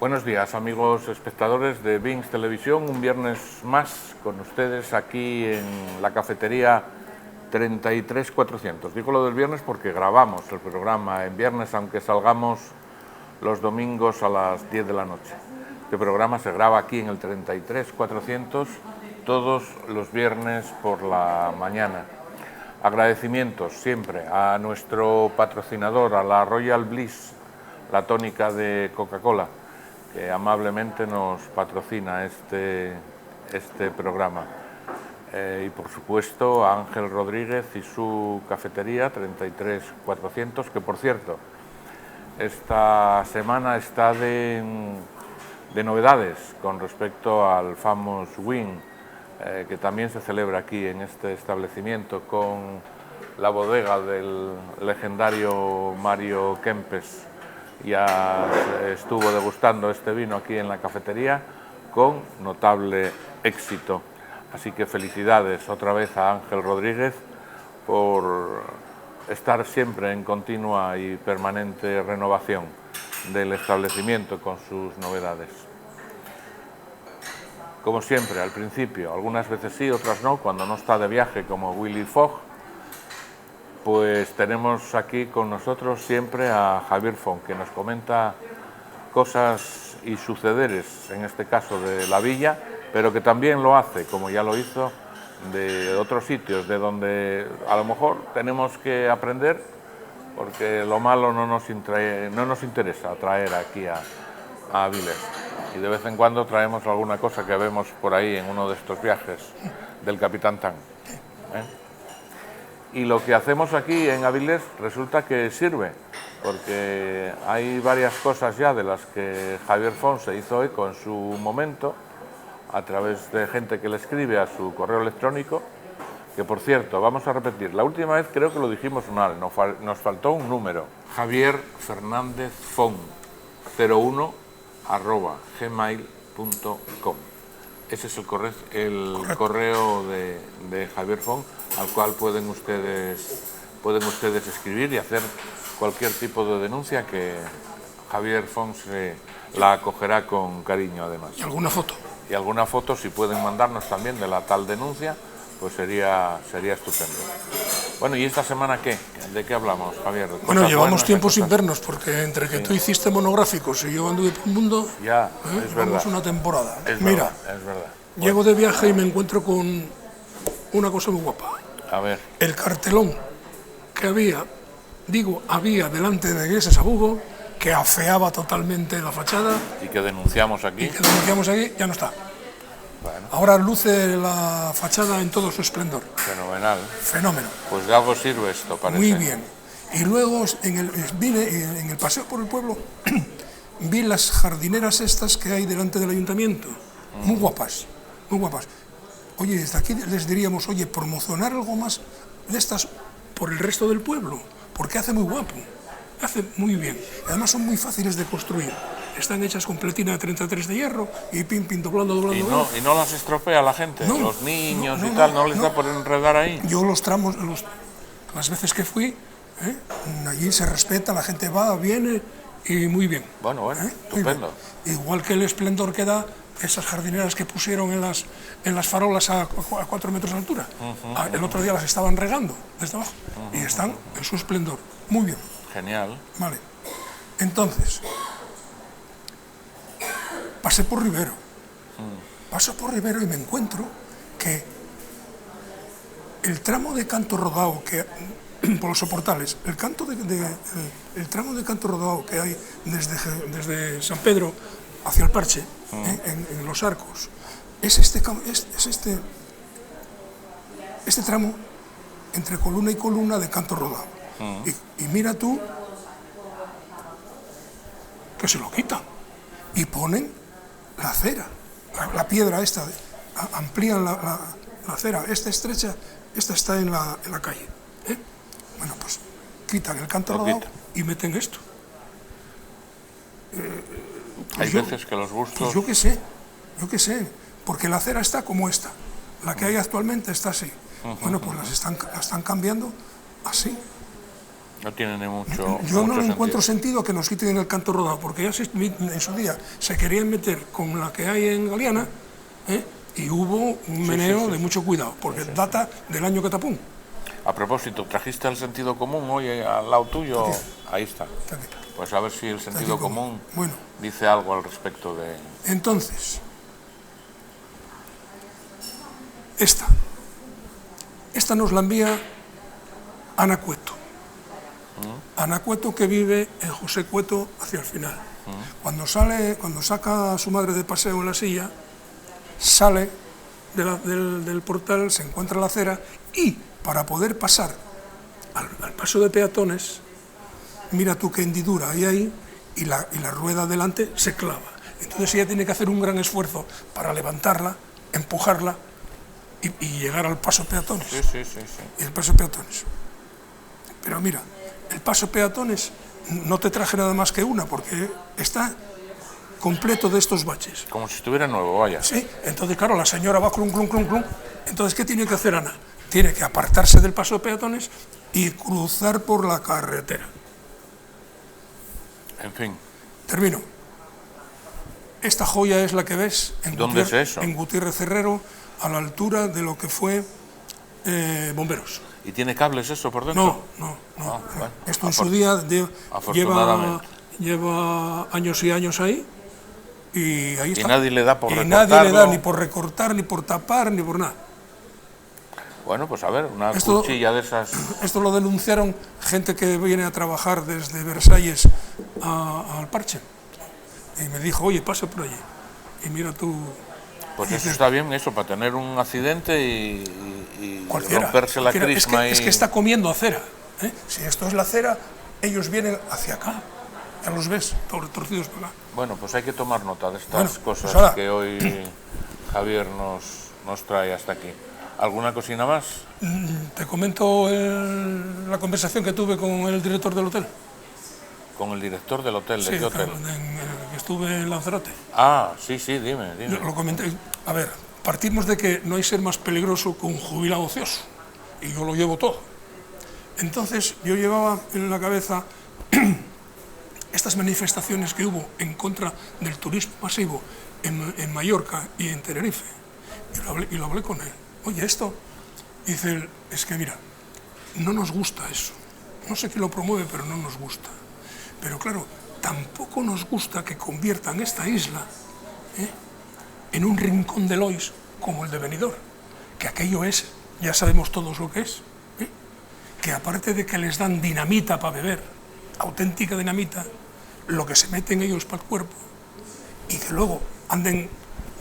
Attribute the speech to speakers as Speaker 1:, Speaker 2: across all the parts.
Speaker 1: Buenos días, amigos espectadores de Vinx Televisión. Un viernes más con ustedes aquí en la cafetería 33400. Digo lo del viernes porque grabamos el programa en viernes, aunque salgamos los domingos a las 10 de la noche. Este programa se graba aquí en el 33400 todos los viernes por la mañana. Agradecimientos siempre a nuestro patrocinador, a la Royal Bliss, la tónica de Coca-Cola, que amablemente nos patrocina este programa. Y por supuesto a Ángel Rodríguez y su cafetería 33400, que por cierto, esta semana está de novedades con respecto al Famous Win, que también se celebra aquí en este establecimiento con la bodega del legendario Mario Kempes. Ya estuvo degustando este vino aquí en la cafetería con notable éxito. Así que felicidades otra vez a Ángel Rodríguez por estar siempre en continua y permanente renovación del establecimiento con sus novedades. Como siempre, al principio, algunas veces sí, otras no, cuando no está de viaje como Willy Fogg, pues tenemos aquí con nosotros siempre a Javier Font, que nos comenta cosas y sucederes, en este caso de la villa, pero que también lo hace, como ya lo hizo, de otros sitios, de donde a lo mejor tenemos que aprender, porque lo malo no nos interesa traer aquí a Avilés. Y de vez en cuando traemos alguna cosa que vemos por ahí en uno de estos viajes del Capitán Tan. Y lo que hacemos aquí en Avilés resulta que sirve, porque hay varias cosas ya de las que Javier Font se hizo eco en su momento, a través de gente que le escribe a su correo electrónico, que por cierto, vamos a repetir, la última vez creo que lo dijimos mal, nos faltó un número, Javier Fernández Font, 01@gmail.com. Ese es el correo de Javier Font, al cual pueden ustedes escribir y hacer cualquier tipo de denuncia, que Javier Font la acogerá con cariño además.
Speaker 2: ¿Y alguna foto?
Speaker 1: Y alguna foto, si pueden mandarnos también de la tal denuncia, pues sería estupendo. Bueno, ¿y esta semana qué? ¿De qué hablamos, Javier?
Speaker 2: Bueno, llevamos tiempo sin vernos, porque entre que tú hiciste monográficos y yo anduve por el mundo,
Speaker 1: ya, es verdad.
Speaker 2: Una temporada.
Speaker 1: Es
Speaker 2: Mira,
Speaker 1: verdad.
Speaker 2: Llego de viaje y me encuentro con una cosa muy guapa.
Speaker 1: A ver.
Speaker 2: El cartelón que había delante de la iglesia de Sabugo, que afeaba totalmente la fachada.
Speaker 1: Y que denunciamos aquí.
Speaker 2: Ya no está.
Speaker 1: Bueno.
Speaker 2: Ahora luce la fachada en todo su esplendor.
Speaker 1: Fenomenal.
Speaker 2: Fenómeno.
Speaker 1: Pues de algo sirve esto, parece.
Speaker 2: Muy bien. Y luego en el paseo por el pueblo vi las jardineras estas que hay delante del ayuntamiento. Muy guapas, muy guapas. Oye, desde aquí les diríamos, promocionar algo más de estas por el resto del pueblo, porque hace muy guapo, hace muy bien. Además son muy fáciles de construir. Están hechas con pletina de 33 de hierro y doblando.
Speaker 1: ¿Y no las estropea la gente?
Speaker 2: No,
Speaker 1: los niños no les da por enredar ahí.
Speaker 2: Yo las veces que fui, allí se respeta, la gente va, viene y muy bien.
Speaker 1: Bueno, estupendo.
Speaker 2: Igual que el esplendor que da esas jardineras que pusieron en las farolas a 4 metros de altura. El otro día las estaban regando desde abajo y están en su esplendor. Muy bien.
Speaker 1: Genial.
Speaker 2: Vale. Entonces, pasé por Rivero. Paso por Rivero y me encuentro que el tramo de Canto Rodao, por los soportales, el tramo de Canto Rodao que hay desde San Pedro hacia el Parche, en los arcos, es este tramo entre columna y columna de Canto Rodao. Y mira tú que se lo quitan y ponen la acera, la piedra esta, amplían la acera, esta estrecha, esta está en la calle. Bueno, pues quitan el Canto Rodao y meten esto.
Speaker 1: Hay veces que los gustos...
Speaker 2: Pues yo qué sé, porque la acera está como esta, la que hay actualmente está así. Bueno, pues la están cambiando así.
Speaker 1: No tiene ni mucho
Speaker 2: Yo no
Speaker 1: sentido.
Speaker 2: encuentro sentido que nos quiten el canto rodado, porque ya en su día se querían meter con la que hay en Galiana, y hubo un meneo de mucho cuidado, porque data del año Catapún.
Speaker 1: A propósito, ¿trajiste el sentido común hoy al lado tuyo?
Speaker 2: Aquí.
Speaker 1: Ahí está.
Speaker 2: Aquí.
Speaker 1: Pues a ver si el sentido común
Speaker 2: Bueno,
Speaker 1: dice algo al respecto de...
Speaker 2: entonces, esta nos la envía Ana Cueto. Ana Cueto, que vive en José Cueto hacia el final. Cuando saca a su madre de paseo en la silla, sale del portal, se encuentra la acera y para poder pasar al paso de peatones, mira tú qué hendidura hay ahí y la rueda delante se clava. Entonces ella tiene que hacer un gran esfuerzo para levantarla, empujarla y llegar al paso peatones.
Speaker 1: Sí.
Speaker 2: Y el paso peatones. Pero mira, el paso peatones no te traje nada más que una, porque está completo de estos baches.
Speaker 1: Como si estuviera nuevo, vaya.
Speaker 2: Sí, entonces claro, la señora va clum. Entonces, ¿qué tiene que hacer Ana? Tiene que apartarse del paso peatones y cruzar por la carretera.
Speaker 1: En fin.
Speaker 2: Termino. Esta joya es la que ves
Speaker 1: ¿Dónde es eso?
Speaker 2: En Gutiérrez Cerrero, a la altura de lo que fue Bomberos.
Speaker 1: ¿Y tiene cables eso por dentro?
Speaker 2: No.
Speaker 1: Bueno,
Speaker 2: Esto en su día lleva años y años ahí, y ahí está.
Speaker 1: Y nadie le da por recortarlo.
Speaker 2: Nadie le da ni por recortar, ni por tapar, ni por nada.
Speaker 1: Bueno, pues a ver, una cuchilla de esas...
Speaker 2: Esto lo denunciaron gente que viene a trabajar desde Versalles al Parche. Y me dijo, oye, pasa por allí. Y mira tú...
Speaker 1: Pues eso está bien, eso, para tener un accidente y romperse la crisma.
Speaker 2: Es que está comiendo acera. Si esto es la acera, ellos vienen hacia acá. Ya los ves, torcidos por acá.
Speaker 1: Bueno, pues hay que tomar nota de estas cosas
Speaker 2: pues
Speaker 1: que hoy Javier nos trae hasta aquí. ¿Alguna cosina más?
Speaker 2: Te comento la conversación que tuve con el director del hotel.
Speaker 1: ¿Con el director del hotel? ¿De
Speaker 2: Sí,
Speaker 1: qué hotel?
Speaker 2: Que estuve en Lanzarote.
Speaker 1: Ah, sí, dime.
Speaker 2: Lo comenté. A ver, partimos de que no hay ser más peligroso que un jubilado ocioso. Y yo lo llevo todo. Entonces, yo llevaba en la cabeza estas manifestaciones que hubo en contra del turismo masivo en Mallorca y en Tenerife. Y lo hablé con él. Oye, esto, dice él, es que mira, no nos gusta eso. No sé quién lo promueve, pero no nos gusta. Pero claro, tampoco nos gusta que conviertan esta isla en un rincón de Lois como el de Benidorm, que aquello es, ya sabemos todos lo que es, que aparte de que les dan dinamita para beber, auténtica dinamita, lo que se meten ellos para el cuerpo, y que luego anden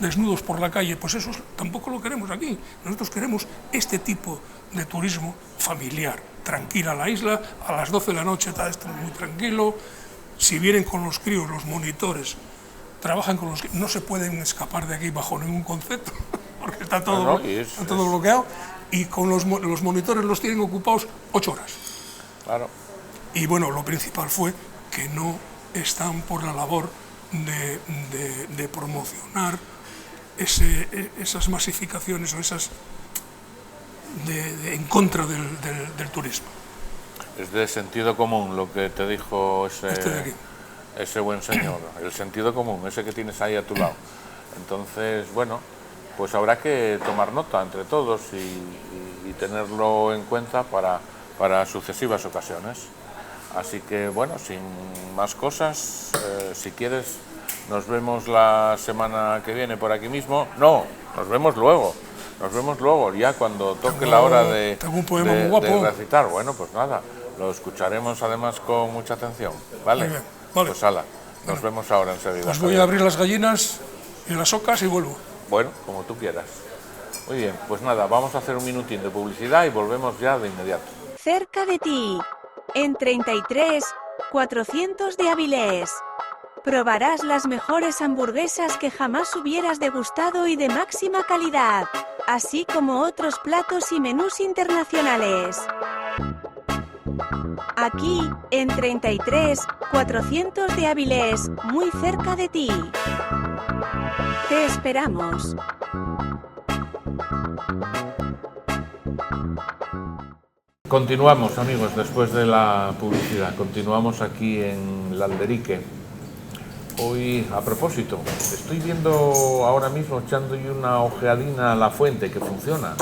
Speaker 2: desnudos por la calle, pues eso tampoco lo queremos aquí. Nosotros queremos este tipo de turismo familiar, tranquila la isla, a las 12 de la noche está esto muy tranquilo. Si vienen con los críos, los monitores, trabajan con los críos, no se pueden escapar de aquí bajo ningún concepto, porque está todo, todo bloqueado, y con los monitores los tienen ocupados 8 horas.
Speaker 1: Claro.
Speaker 2: Y bueno, lo principal fue que no están por la labor de promocionar esas masificaciones o esas en contra del turismo.
Speaker 1: Es de sentido común lo que te dijo ese buen señor, el sentido común, ese que tienes ahí a tu lado. Entonces, bueno, pues habrá que tomar nota entre todos y tenerlo en cuenta para sucesivas ocasiones. Así que, bueno, sin más cosas, si quieres, nos vemos la semana que viene por aquí mismo. No, nos vemos luego, ya cuando toque la hora de recitar. Bueno, pues nada, lo escucharemos además con mucha atención, ¿vale?
Speaker 2: Muy bien, vale.
Speaker 1: Pues hala, nos vemos ahora enseguida.
Speaker 2: Pues voy a abrir las gallinas y las ocas y vuelvo.
Speaker 1: Bueno, como tú quieras. Muy bien, pues nada, vamos a hacer un minutín de publicidad y volvemos ya de inmediato.
Speaker 3: Cerca de ti, en 33 400 de Avilés. Probarás las mejores hamburguesas que jamás hubieras degustado y de máxima calidad, así como otros platos y menús internacionales. Aquí, en 33 400 de Avilés, muy cerca de ti. Te esperamos.
Speaker 1: Continuamos, amigos, después de la publicidad. Continuamos aquí en Lalderique. Hoy, a propósito, estoy viendo ahora mismo, echando una ojeadina a la fuente que funciona.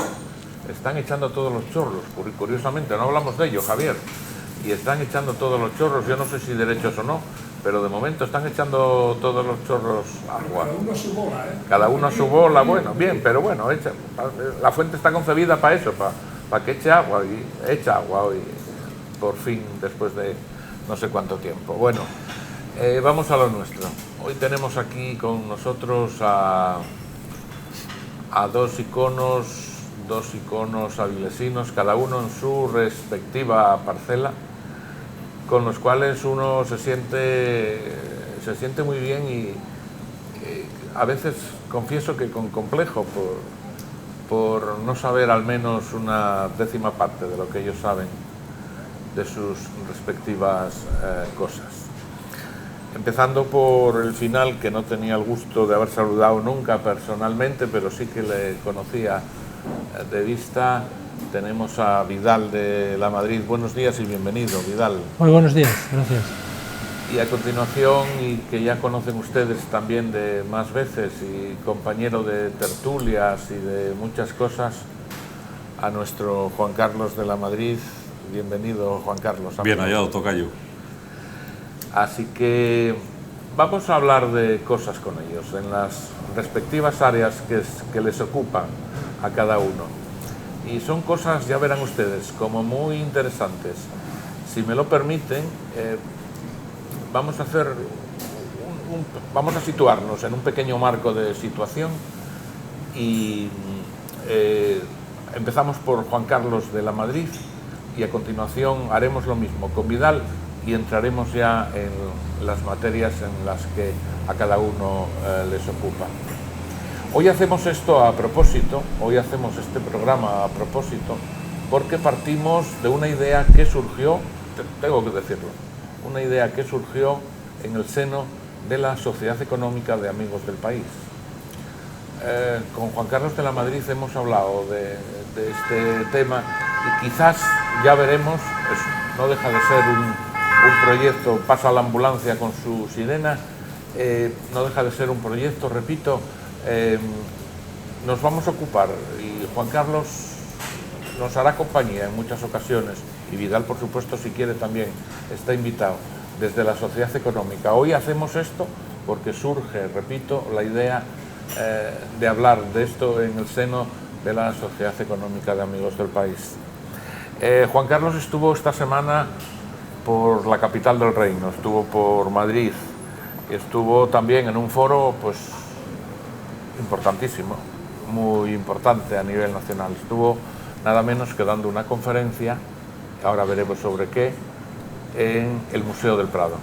Speaker 1: Están echando todos los chorros, curiosamente, no hablamos de ello, Javier. Y están echando todos los chorros, yo no sé si derechos o no, pero de momento están echando todos los chorros agua.
Speaker 2: Cada uno a su bola, ¿eh?
Speaker 1: Cada uno a su bola, bueno, bien, pero bueno, la fuente está concebida para eso, para que eche agua, y echa agua hoy, por fin, después de no sé cuánto tiempo. Bueno, vamos a lo nuestro. Hoy tenemos aquí con nosotros a dos iconos avilesinos, cada uno en su respectiva parcela, con los cuales uno se siente muy bien y a veces confieso que con complejo por no saber al menos una décima parte de lo que ellos saben de sus respectivas cosas. Empezando por el final, que no tenía el gusto de haber saludado nunca personalmente, pero sí que le conocía de vista. Tenemos a Vidal de La Madrid. Buenos días y bienvenido, Vidal.
Speaker 4: Muy buenos días, gracias.
Speaker 1: Y a continuación, y que ya conocen ustedes también de más veces, y compañero de tertulias y de muchas cosas, a nuestro Juan Carlos de La Madrid. Bienvenido, Juan Carlos.
Speaker 5: Bien hallado, tocayo.
Speaker 1: Así que vamos a hablar de cosas con ellos, en las respectivas áreas que les ocupan a cada uno. Y son cosas, ya verán ustedes, como muy interesantes. Si me lo permiten, vamos a situarnos en un pequeño marco de situación y empezamos por Juan Carlos de La Madrid y a continuación haremos lo mismo con Vidal y entraremos ya en las materias en las que a cada uno les ocupa. Hoy hacemos esto a propósito, hoy hacemos este programa a propósito, porque partimos de una idea que surgió, tengo que decirlo, una idea que surgió en el seno de la Sociedad Económica de Amigos del País. Con Juan Carlos de La Madrid hemos hablado de este tema y quizás ya veremos, no deja de ser un proyecto, pasa la ambulancia con su sirena, no deja de ser un proyecto, repito, nos vamos a ocupar y Juan Carlos nos hará compañía en muchas ocasiones y Vidal, por supuesto, si quiere también está invitado desde la Sociedad Económica. Hoy hacemos esto porque surge, repito, la idea de hablar de esto en el seno de la Sociedad Económica de Amigos del País. Juan Carlos estuvo esta semana por la capital del reino, estuvo por Madrid y estuvo también en un foro pues importantísimo, muy importante a nivel nacional. Estuvo nada menos que dando una conferencia, ahora veremos sobre qué, en el Museo del Prado.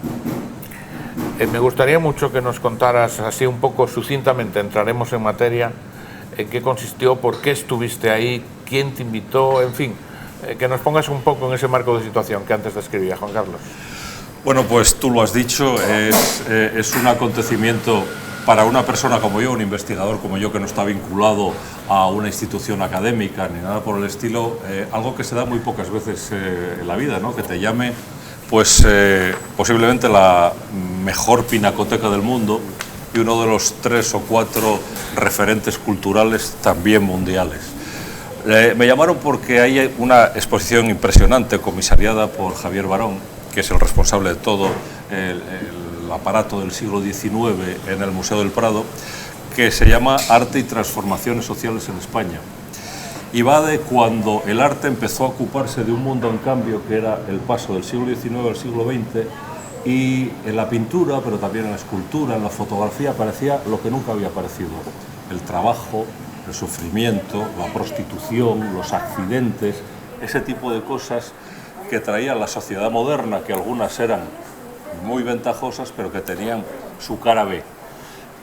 Speaker 1: Me gustaría mucho que nos contaras así un poco sucintamente, entraremos en materia, en qué consistió, por qué estuviste ahí, quién te invitó, en fin, que nos pongas un poco en ese marco de situación que antes describía Juan Carlos.
Speaker 5: Bueno, pues tú lo has dicho, es un acontecimiento para una persona como yo, un investigador como yo, que no está vinculado a una institución académica ni nada por el estilo, algo que se da muy pocas veces en la vida, ¿no? Que te llame pues posiblemente la mejor pinacoteca del mundo y uno de los 3 o 4 referentes culturales también mundiales. Me llamaron porque hay una exposición impresionante comisariada por Javier Barón, que es el responsable de todo el aparato del siglo XIX en el Museo del Prado, que se llama Arte y Transformaciones Sociales en España. Y va de cuando el arte empezó a ocuparse de un mundo en cambio, que era el paso del siglo XIX al siglo XX, y en la pintura, pero también en la escultura, en la fotografía, aparecía lo que nunca había aparecido: el trabajo, el sufrimiento, la prostitución, los accidentes, ese tipo de cosas que traía la sociedad moderna, que algunas eran muy ventajosas, pero que tenían su cara B.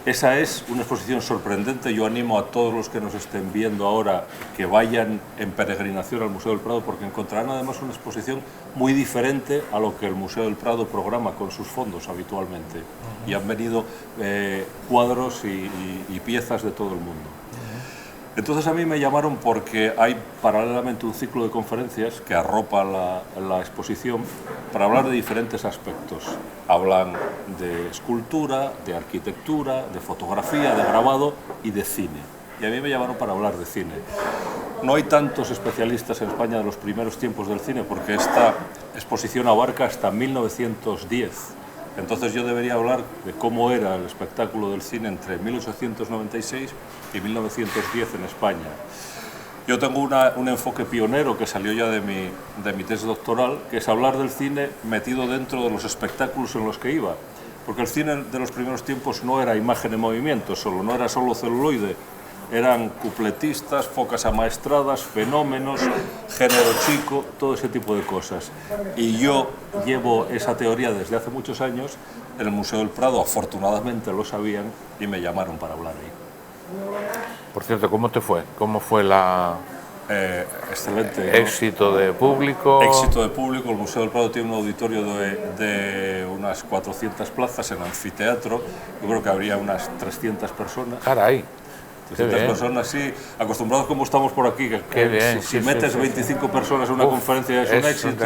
Speaker 5: Esa es una exposición sorprendente. Yo animo a todos los que nos estén viendo ahora que vayan en peregrinación al Museo del Prado, porque encontrarán además una exposición muy diferente a lo que el Museo del Prado programa con sus fondos habitualmente. Y han venido cuadros y piezas de todo el mundo. Entonces a mí me llamaron porque hay paralelamente un ciclo de conferencias que arropa la exposición para hablar de diferentes aspectos. Hablan de escultura, de arquitectura, de fotografía, de grabado y de cine. Y a mí me llamaron para hablar de cine. No hay tantos especialistas en España de los primeros tiempos del cine porque esta exposición abarca hasta 1910. Entonces yo debería hablar de cómo era el espectáculo del cine entre 1896 y 1910 en España. Yo tengo un enfoque pionero que salió ya de mi tesis doctoral, que es hablar del cine metido dentro de los espectáculos en los que iba. Porque el cine de los primeros tiempos no era imagen en movimiento solo, no era solo celuloide. Eran cupletistas, focas amaestradas, fenómenos, género chico, todo ese tipo de cosas. Y yo llevo esa teoría desde hace muchos años. En el Museo del Prado, afortunadamente, lo sabían y me llamaron para hablar ahí.
Speaker 1: Por cierto, ¿cómo te fue? ¿Cómo fue la...?
Speaker 5: Excelente, ¿no?
Speaker 1: Éxito de público.
Speaker 5: Éxito de público. El Museo del Prado tiene un auditorio de unas 400 plazas en anfiteatro. Yo creo que habría unas 300 personas.
Speaker 1: Caray.
Speaker 5: 300 personas, sí, acostumbrados como estamos por aquí, que si metes 25 personas en una conferencia es un éxito,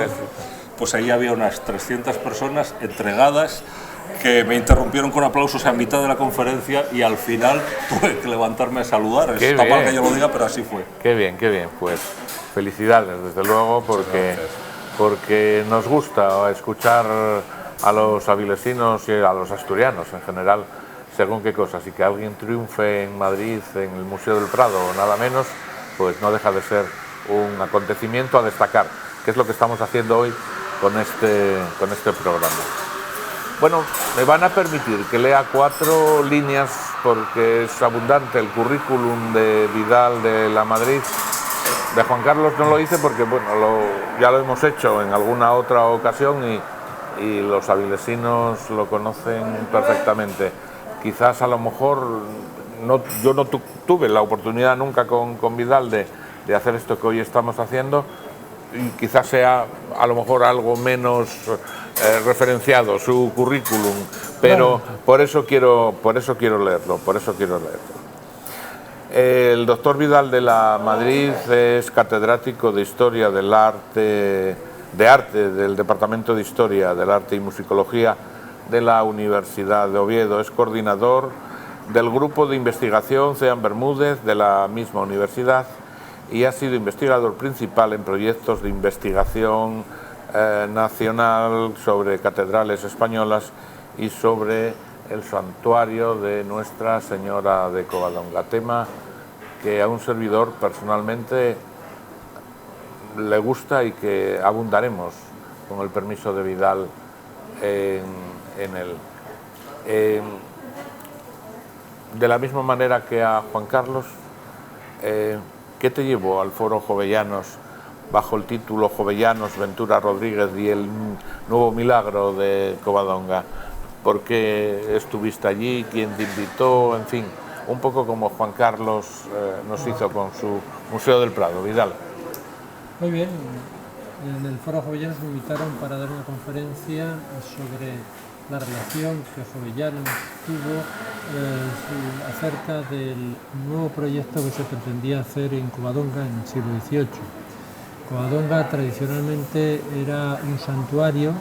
Speaker 5: pues ahí había unas 300 personas entregadas que me interrumpieron con aplausos a mitad de la conferencia y al final tuve que levantarme a saludar. Está mal que yo lo diga, pero así fue.
Speaker 1: Qué bien, pues felicidades, desde luego, porque nos gusta escuchar a los avilesinos y a los asturianos en general según qué cosas, y que alguien triunfe en Madrid, en el Museo del Prado o nada menos, pues no deja de ser un acontecimiento a destacar, que es lo que estamos haciendo hoy con este programa. Bueno, me van a permitir que lea 4 líneas porque es abundante el currículum de Vidal de la Madrid. De Juan Carlos no lo hice porque bueno, ya lo hemos hecho en alguna otra ocasión y los avilesinos lo conocen perfectamente. Quizás a lo mejor yo no tuve la oportunidad nunca con Vidal de hacer esto que hoy estamos haciendo, y quizás sea a lo mejor algo menos referenciado su currículum, pero bueno, por eso quiero leerlo. El doctor Vidal de la Madrid es catedrático de Historia del Arte, del Departamento de Historia del Arte y Musicología de la Universidad de Oviedo. Es coordinador del grupo de investigación Ceán Bermúdez de la misma universidad y ha sido investigador principal en proyectos de investigación nacional sobre catedrales españolas y sobre el santuario de Nuestra Señora de Covadonga, tema que a un servidor personalmente le gusta y que abundaremos, con el permiso de Vidal, en él. De la misma manera que a Juan Carlos, ¿qué te llevó al Foro Jovellanos bajo el título Jovellanos, Ventura Rodríguez y el nuevo milagro de Covadonga? ¿Por qué estuviste allí? ¿Quién te invitó? En fin, un poco como Juan Carlos nos hizo con su Museo del Prado. Vidal.
Speaker 4: Muy bien, en el Foro Jovellanos me invitaron para dar una conferencia sobre la relación que Jovellanos tuvo acerca del nuevo proyecto que se pretendía hacer en Covadonga en el siglo XVIII. Covadonga tradicionalmente era un santuario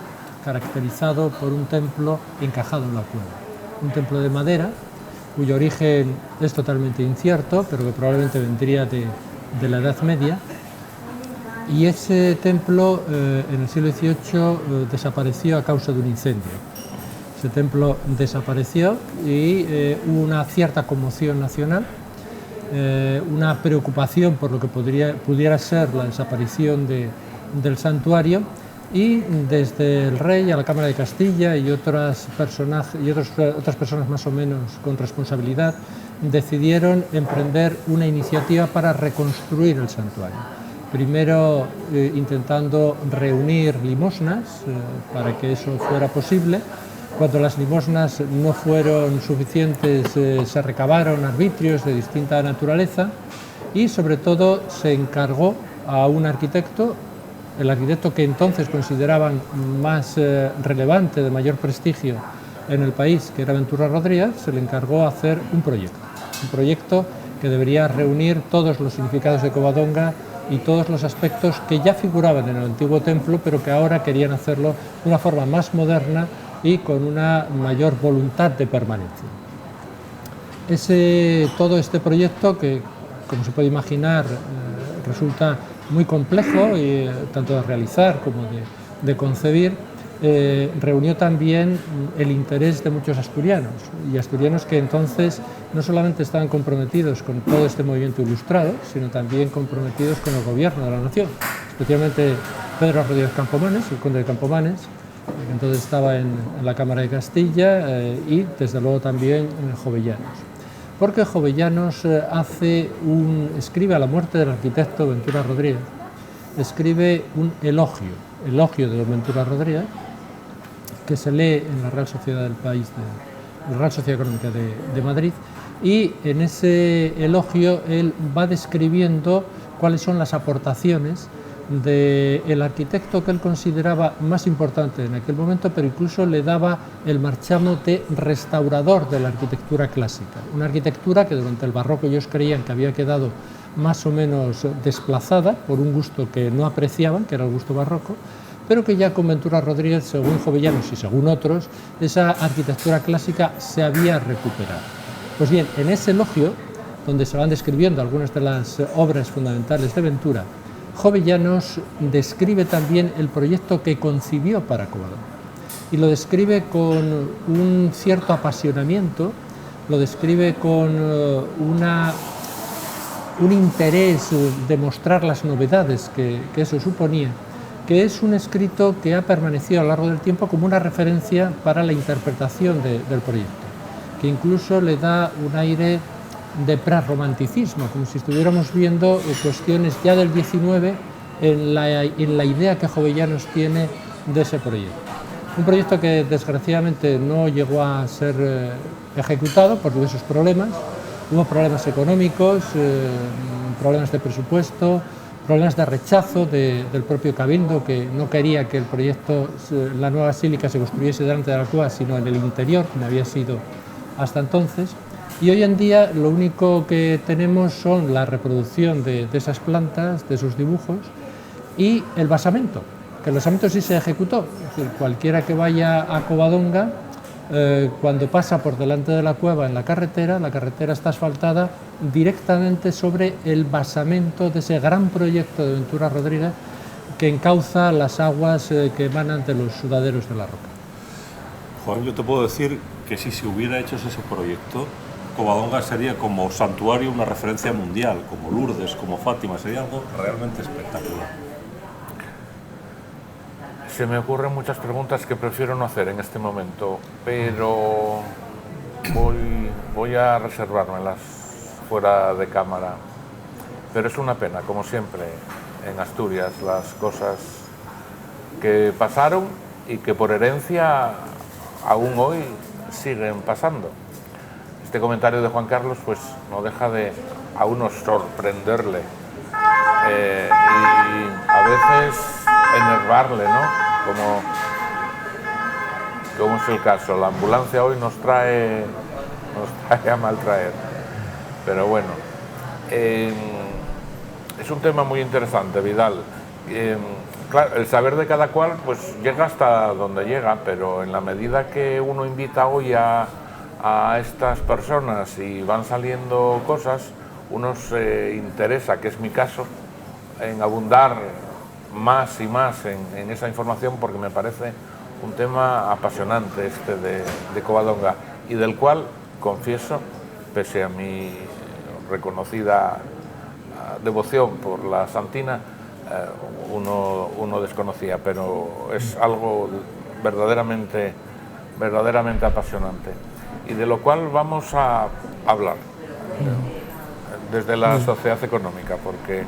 Speaker 4: caracterizado por un templo encajado en la cueva, un templo de madera cuyo origen es totalmente incierto, pero que probablemente vendría de la Edad Media, y ese templo en el siglo XVIII desapareció a causa de un incendio. Ese templo desapareció y hubo una cierta conmoción nacional, una preocupación por lo que pudiera ser la desaparición del santuario, y desde el rey a la Cámara de Castilla y otras personas más o menos con responsabilidad decidieron emprender una iniciativa para reconstruir el santuario. Primero intentando reunir limosnas para que eso fuera posible. Cuando las limosnas no fueron suficientes, se recabaron arbitrios de distinta naturaleza y sobre todo se encargó a un arquitecto, el arquitecto que entonces consideraban más relevante, de mayor prestigio en el país, que era Ventura Rodríguez, se le encargó hacer un proyecto que debería reunir todos los significados de Covadonga y todos los aspectos que ya figuraban en el antiguo templo, pero que ahora querían hacerlo de una forma más moderna y con una mayor voluntad de permanencia. Todo este proyecto, que como se puede imaginar resulta muy complejo, tanto de realizar como de concebir, reunió también el interés de muchos asturianos, y asturianos que entonces no solamente estaban comprometidos con todo este movimiento ilustrado, sino también comprometidos con el gobierno de la nación, especialmente Pedro Rodríguez Campomanes, el conde de Campomanes, que entonces estaba en la Cámara de Castilla, y desde luego también Jovellanos. Porque Jovellanos escribe a la muerte del arquitecto Ventura Rodríguez, escribe un elogio de don Ventura Rodríguez, que se lee en la Real Sociedad del país, la Real Sociedad Económica de Madrid, y en ese elogio él va describiendo cuáles son las aportaciones del arquitecto que él consideraba más importante en aquel momento, pero incluso le daba el marchamo de restaurador de la arquitectura clásica, una arquitectura que durante el barroco ellos creían que había quedado más o menos desplazada por un gusto que no apreciaban, que era el gusto barroco, pero que ya con Ventura Rodríguez, según Jovellanos y según otros, esa arquitectura clásica se había recuperado. Pues bien, en ese elogio, donde se van describiendo algunas de las obras fundamentales de Ventura, Jovellanos describe también el proyecto que concibió para Covadonga, y lo describe con un cierto apasionamiento, lo describe con un interés de mostrar las novedades que eso suponía, que es un escrito que ha permanecido a lo largo del tiempo como una referencia para la interpretación del proyecto, que incluso le da un aire de prerromanticismo, como si estuviéramos viendo cuestiones ya del 19 en la idea que Jovellanos tiene de ese proyecto. Un proyecto que desgraciadamente no llegó a ser ejecutado por diversos problemas. Hubo problemas económicos, problemas de presupuesto, problemas de rechazo del propio Cabildo, que no quería que el proyecto, la nueva basílica, se construyese delante de la cueva, sino en el interior, como había sido hasta entonces. Y hoy en día lo único que tenemos son la reproducción de esas plantas, de esos dibujos, y el basamento, que el basamento sí se ejecutó. Es decir, cualquiera que vaya a Covadonga, cuando pasa por delante de la cueva en la carretera está asfaltada directamente sobre el basamento de ese gran proyecto de Ventura Rodríguez que encauza las aguas que emanan de los sudaderos de la roca.
Speaker 5: Juan, yo te puedo decir que si se hubiera hecho ese proyecto, Covadonga sería como santuario una referencia mundial, como Lourdes, como Fátima, sería algo realmente espectacular.
Speaker 1: Se me ocurren muchas preguntas que prefiero no hacer en este momento, pero voy a reservármelas fuera de cámara. Pero es una pena, como siempre, en Asturias, las cosas que pasaron y que por herencia aún hoy siguen pasando. Este comentario de Juan Carlos pues no deja de a uno sorprenderle y a veces enervarle, ¿no? Como es el caso. La ambulancia hoy nos trae a mal traer. Pero bueno, es un tema muy interesante, Vidal. Claro, el saber de cada cual pues llega hasta donde llega, pero en la medida que uno invita hoy a estas personas y van saliendo cosas, uno se interesa, que es mi caso, en abundar más y más en esa información, porque me parece un tema apasionante este de Covadonga, y del cual, confieso, pese a mi reconocida devoción por la Santina, uno desconocía, pero es algo verdaderamente apasionante, y de lo cual vamos a hablar desde la sociedad económica, porque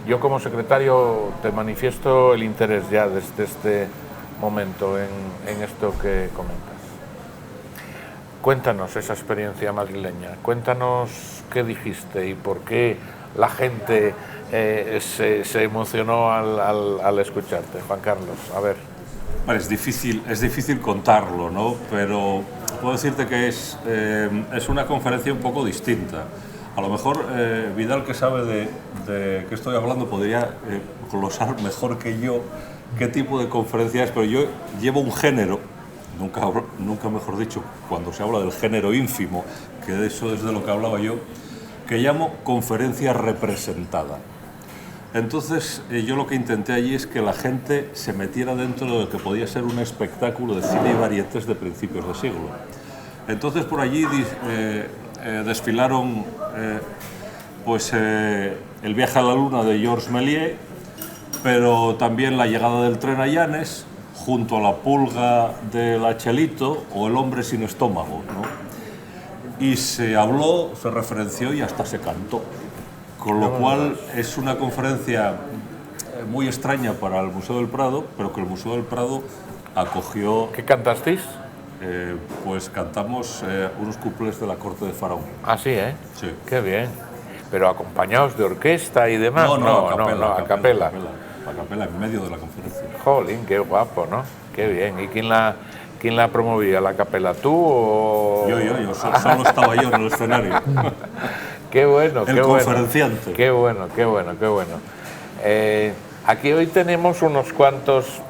Speaker 1: yo como secretario te manifiesto el interés ya desde este momento en esto que comentas. Cuéntanos esa experiencia madrileña, cuéntanos qué dijiste y por qué la gente se emocionó al escucharte. Juan Carlos, a ver.
Speaker 5: Bueno, es difícil contarlo, ¿no? Pero puedo decirte que es una conferencia un poco distinta A lo mejor Vidal, que sabe de qué estoy hablando, podría glosar mejor que yo qué tipo de conferencia es, pero yo llevo un género, nunca mejor dicho, cuando se habla del género ínfimo, que de eso es de lo que hablaba yo, que llamo conferencia representada. Entonces, yo lo que intenté allí es que la gente se metiera dentro de lo que podía ser un espectáculo de cine y varietés de principios de siglo. Entonces, por allí desfilaron El viaje a la luna de Georges Méliès, pero también La llegada del tren a Llanes, junto a La pulga de la Chelito o El hombre sin estómago, ¿no? Y se habló, se referenció y hasta se cantó. Con lo cual es una conferencia muy extraña para el Museo del Prado, pero que el Museo del Prado acogió.
Speaker 1: ¿Qué cantasteis?
Speaker 5: Pues cantamos unos cuplés de la corte de Faraón.
Speaker 1: Ah, sí, ¿eh?
Speaker 5: Sí.
Speaker 1: Qué bien. Pero acompañados de orquesta y demás.
Speaker 5: No,
Speaker 1: a capela.
Speaker 5: A capela, en medio de la conferencia.
Speaker 1: Jolín, qué guapo, ¿no? Qué bien. ¿Y quién la promovía? ¿La capela tú o...?
Speaker 5: Yo, solo estaba yo en el escenario.
Speaker 1: Qué bueno,
Speaker 5: el conferenciante.
Speaker 1: Qué bueno. Aquí hoy tenemos unos cuantos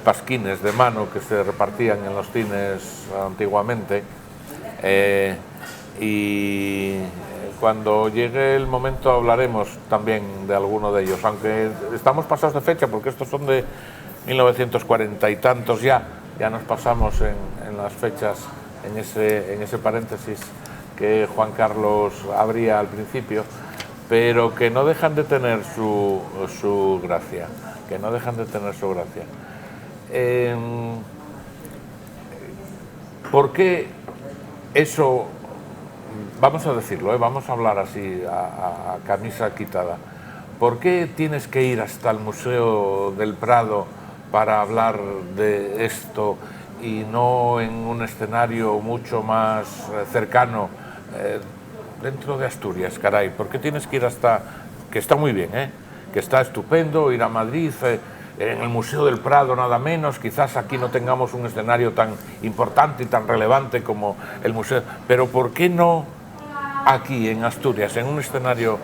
Speaker 1: pasquines de mano que se repartían en los cines antiguamente, y cuando llegue el momento hablaremos también de alguno de ellos, aunque estamos pasados de fecha porque estos son de 1940 y tantos ya nos pasamos en las fechas, en ese paréntesis que Juan Carlos abría al principio, pero que no dejan de tener su gracia, ¿Por qué eso? Vamos a decirlo, vamos a hablar así a camisa quitada. ¿Por qué tienes que ir hasta el Museo del Prado para hablar de esto y no en un escenario mucho más cercano dentro de Asturias, caray? ¿Por qué tienes que ir hasta, que está muy bien, que está estupendo, ir a Madrid, en el Museo del Prado nada menos, quizás aquí no tengamos un escenario tan importante y tan relevante como el museo, pero ¿por qué no aquí en Asturias, en un escenario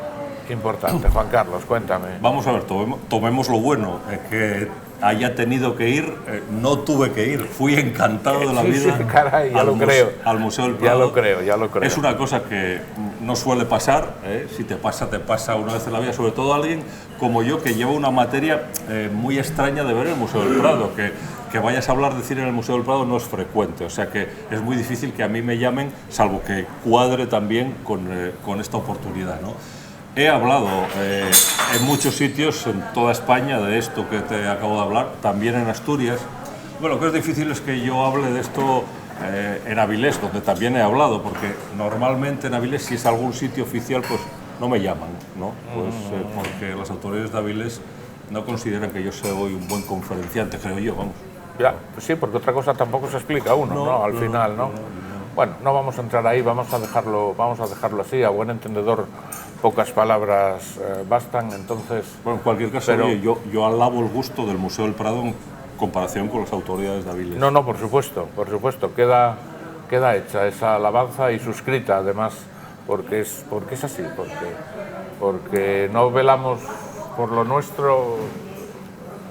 Speaker 1: importante? Juan Carlos, cuéntame.
Speaker 5: Vamos a ver, tomemos lo bueno, que haya tenido que ir, no tuve que ir, fui encantado de la vida.
Speaker 1: Sí, caray, ya lo creo.
Speaker 5: Al Museo del Prado.
Speaker 1: Ya lo creo.
Speaker 5: Es una cosa que no suele pasar, si te pasa una vez en la vida, sobre todo a alguien como yo, que lleva una materia muy extraña de ver el Museo del Prado, que vayas a hablar de cine en el Museo del Prado no es frecuente, o sea que es muy difícil que a mí me llamen, salvo que cuadre también con esta oportunidad, ¿no? He hablado en muchos sitios, en toda España, de esto que te acabo de hablar, también en Asturias. Bueno, lo que es difícil es que yo hable de esto en Avilés, donde también he hablado, porque normalmente en Avilés, si es algún sitio oficial, pues no me llaman, ¿no? Pues porque las autoridades de Avilés no consideran que yo soy un buen conferenciante, creo yo, vamos.
Speaker 1: Ya, pues sí, porque otra cosa tampoco se explica uno, ¿no? Al final, ¿no? Bueno, no vamos a entrar ahí, vamos a dejarlo así, a buen entendedor, pocas palabras bastan, entonces...
Speaker 5: Bueno, en cualquier caso, pero, oye, yo alabo el gusto del Museo del Prado en comparación con las autoridades de Avilés.
Speaker 1: No, por supuesto, queda hecha esa alabanza y suscrita, además, porque es así, porque no velamos por lo nuestro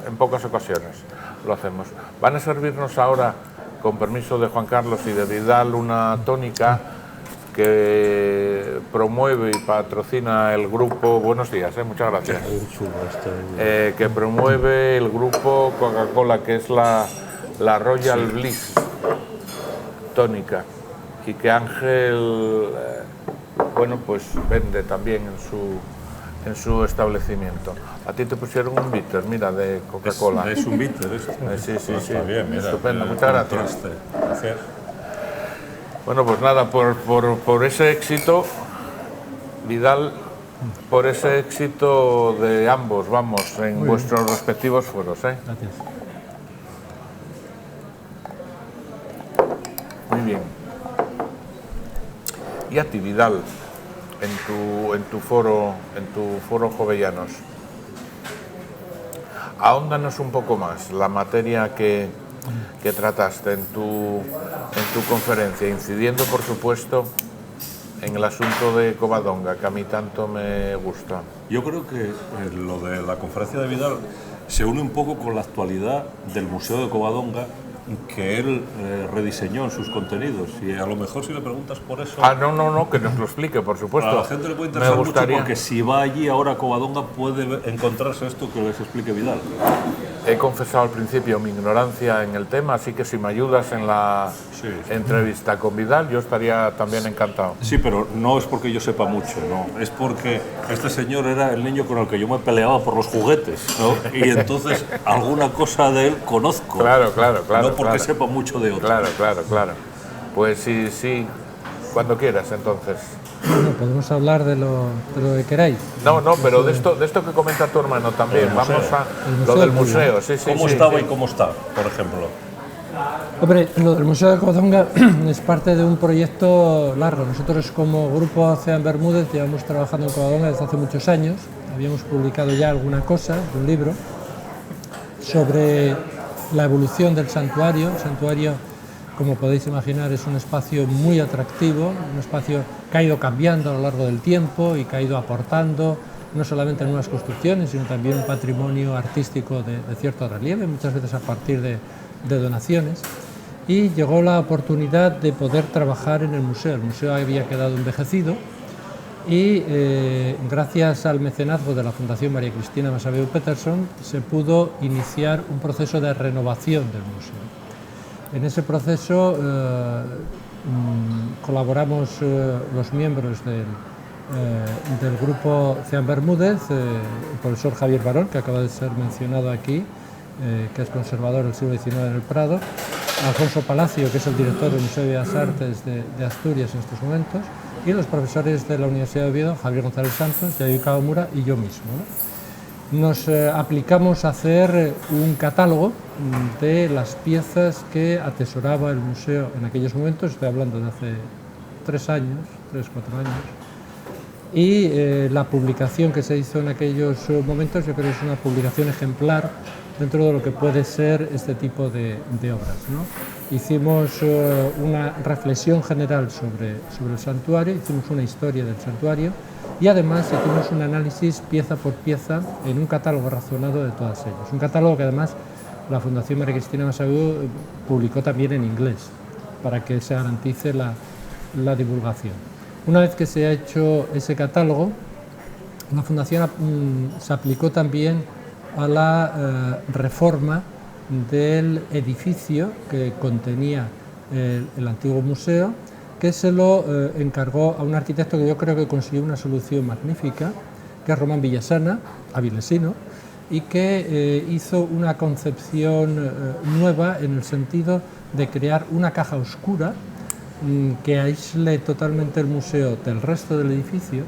Speaker 1: en pocas ocasiones, lo hacemos. Van a servirnos ahora, con permiso de Juan Carlos y de Vidal, una tónica que promueve y patrocina el grupo, buenos días, muchas gracias, que promueve el grupo Coca-Cola, que es la Royal Bliss tónica, y que Ángel, bueno, pues vende también en su establecimiento. A ti te pusieron un bitter, mira, de Coca-Cola.
Speaker 5: Es un bitter, esto.
Speaker 1: Sí.
Speaker 5: Está bien, mira,
Speaker 1: estupendo, muchas gracias.
Speaker 5: Gracias.
Speaker 1: Bueno, pues nada, por ese éxito, Vidal, por ese éxito de ambos, vamos, en muy vuestros bien. Respectivos foros,
Speaker 4: Gracias.
Speaker 1: Muy bien. Y a ti, Vidal, en tu foro Jovellanos, ahóndanos un poco más la materia que trataste en tu conferencia, incidiendo, por supuesto, en el asunto de Covadonga, que a mí tanto me gusta?
Speaker 5: Yo creo que lo de la conferencia de Vidal se une un poco con la actualidad del Museo de Covadonga, que él rediseñó en sus contenidos, y a lo mejor si le preguntas por eso...
Speaker 1: No, que nos lo explique, por supuesto.
Speaker 5: A la gente le puede interesar mucho, porque si va allí ahora a Covadonga puede encontrarse esto que les explique Vidal.
Speaker 1: He confesado al principio mi ignorancia en el tema, así que si me ayudas en la entrevista con Vidal, yo estaría también encantado.
Speaker 5: Sí, pero no es porque yo sepa mucho, no. Es porque este señor era el niño con el que yo me peleaba por los juguetes, ¿no? Y entonces alguna cosa de él conozco.
Speaker 1: Claro.
Speaker 5: No porque sepa mucho de otro.
Speaker 1: Claro. Pues sí, cuando quieras, entonces.
Speaker 4: Bueno, podemos hablar de lo que queráis.
Speaker 1: No, pero de esto que comenta tu hermano también. Vamos a lo del museo. Sí,
Speaker 5: ¿Cómo estaba y cómo está, por ejemplo?
Speaker 4: Hombre, lo del Museo de Covadonga es parte de un proyecto largo. Nosotros, como grupo Ocean Bermúdez, llevamos trabajando en Covadonga desde hace muchos años. Habíamos publicado ya alguna cosa, un libro, sobre la evolución del santuario. El santuario, como podéis imaginar, es un espacio muy atractivo, un espacio que ha ido cambiando a lo largo del tiempo y que ha ido aportando no solamente nuevas construcciones, sino también un patrimonio artístico de cierto relieve, muchas veces a partir de donaciones. Y llegó la oportunidad de poder trabajar en el museo. El museo había quedado envejecido y gracias al mecenazgo de la Fundación María Cristina Massabiu Peterson se pudo iniciar un proceso de renovación del museo. En ese proceso colaboramos los miembros del grupo Ocean Bermúdez, el profesor Javier Barón, que acaba de ser mencionado aquí, que es conservador del siglo XIX en el Prado, Alfonso Palacio, que es el director del Museo de Bellas Artes de Asturias en estos momentos, y los profesores de la Universidad de Oviedo, Javier González Santos, Yayo Kawamura y yo mismo, ¿no? Nos aplicamos a hacer un catálogo de las piezas que atesoraba el museo en aquellos momentos, estoy hablando de hace 3 años, 4 años, y la publicación que se hizo en aquellos momentos yo creo que es una publicación ejemplar dentro de lo que puede ser este tipo de obras, ¿no? Hicimos una reflexión general sobre el santuario, hicimos una historia del santuario y además hicimos un análisis pieza por pieza en un catálogo razonado de todas ellas. Un catálogo que además la Fundación María Cristina Massabiu publicó también en inglés para que se garantice la divulgación. Una vez que se ha hecho ese catálogo, la Fundación se aplicó también a la reforma del edificio que contenía el antiguo museo, que se lo encargó a un arquitecto que yo creo que consiguió una solución magnífica, que es Román Villasana, avilesino, y que hizo una concepción nueva en el sentido de crear una caja oscura que aísle totalmente el museo del resto del edificio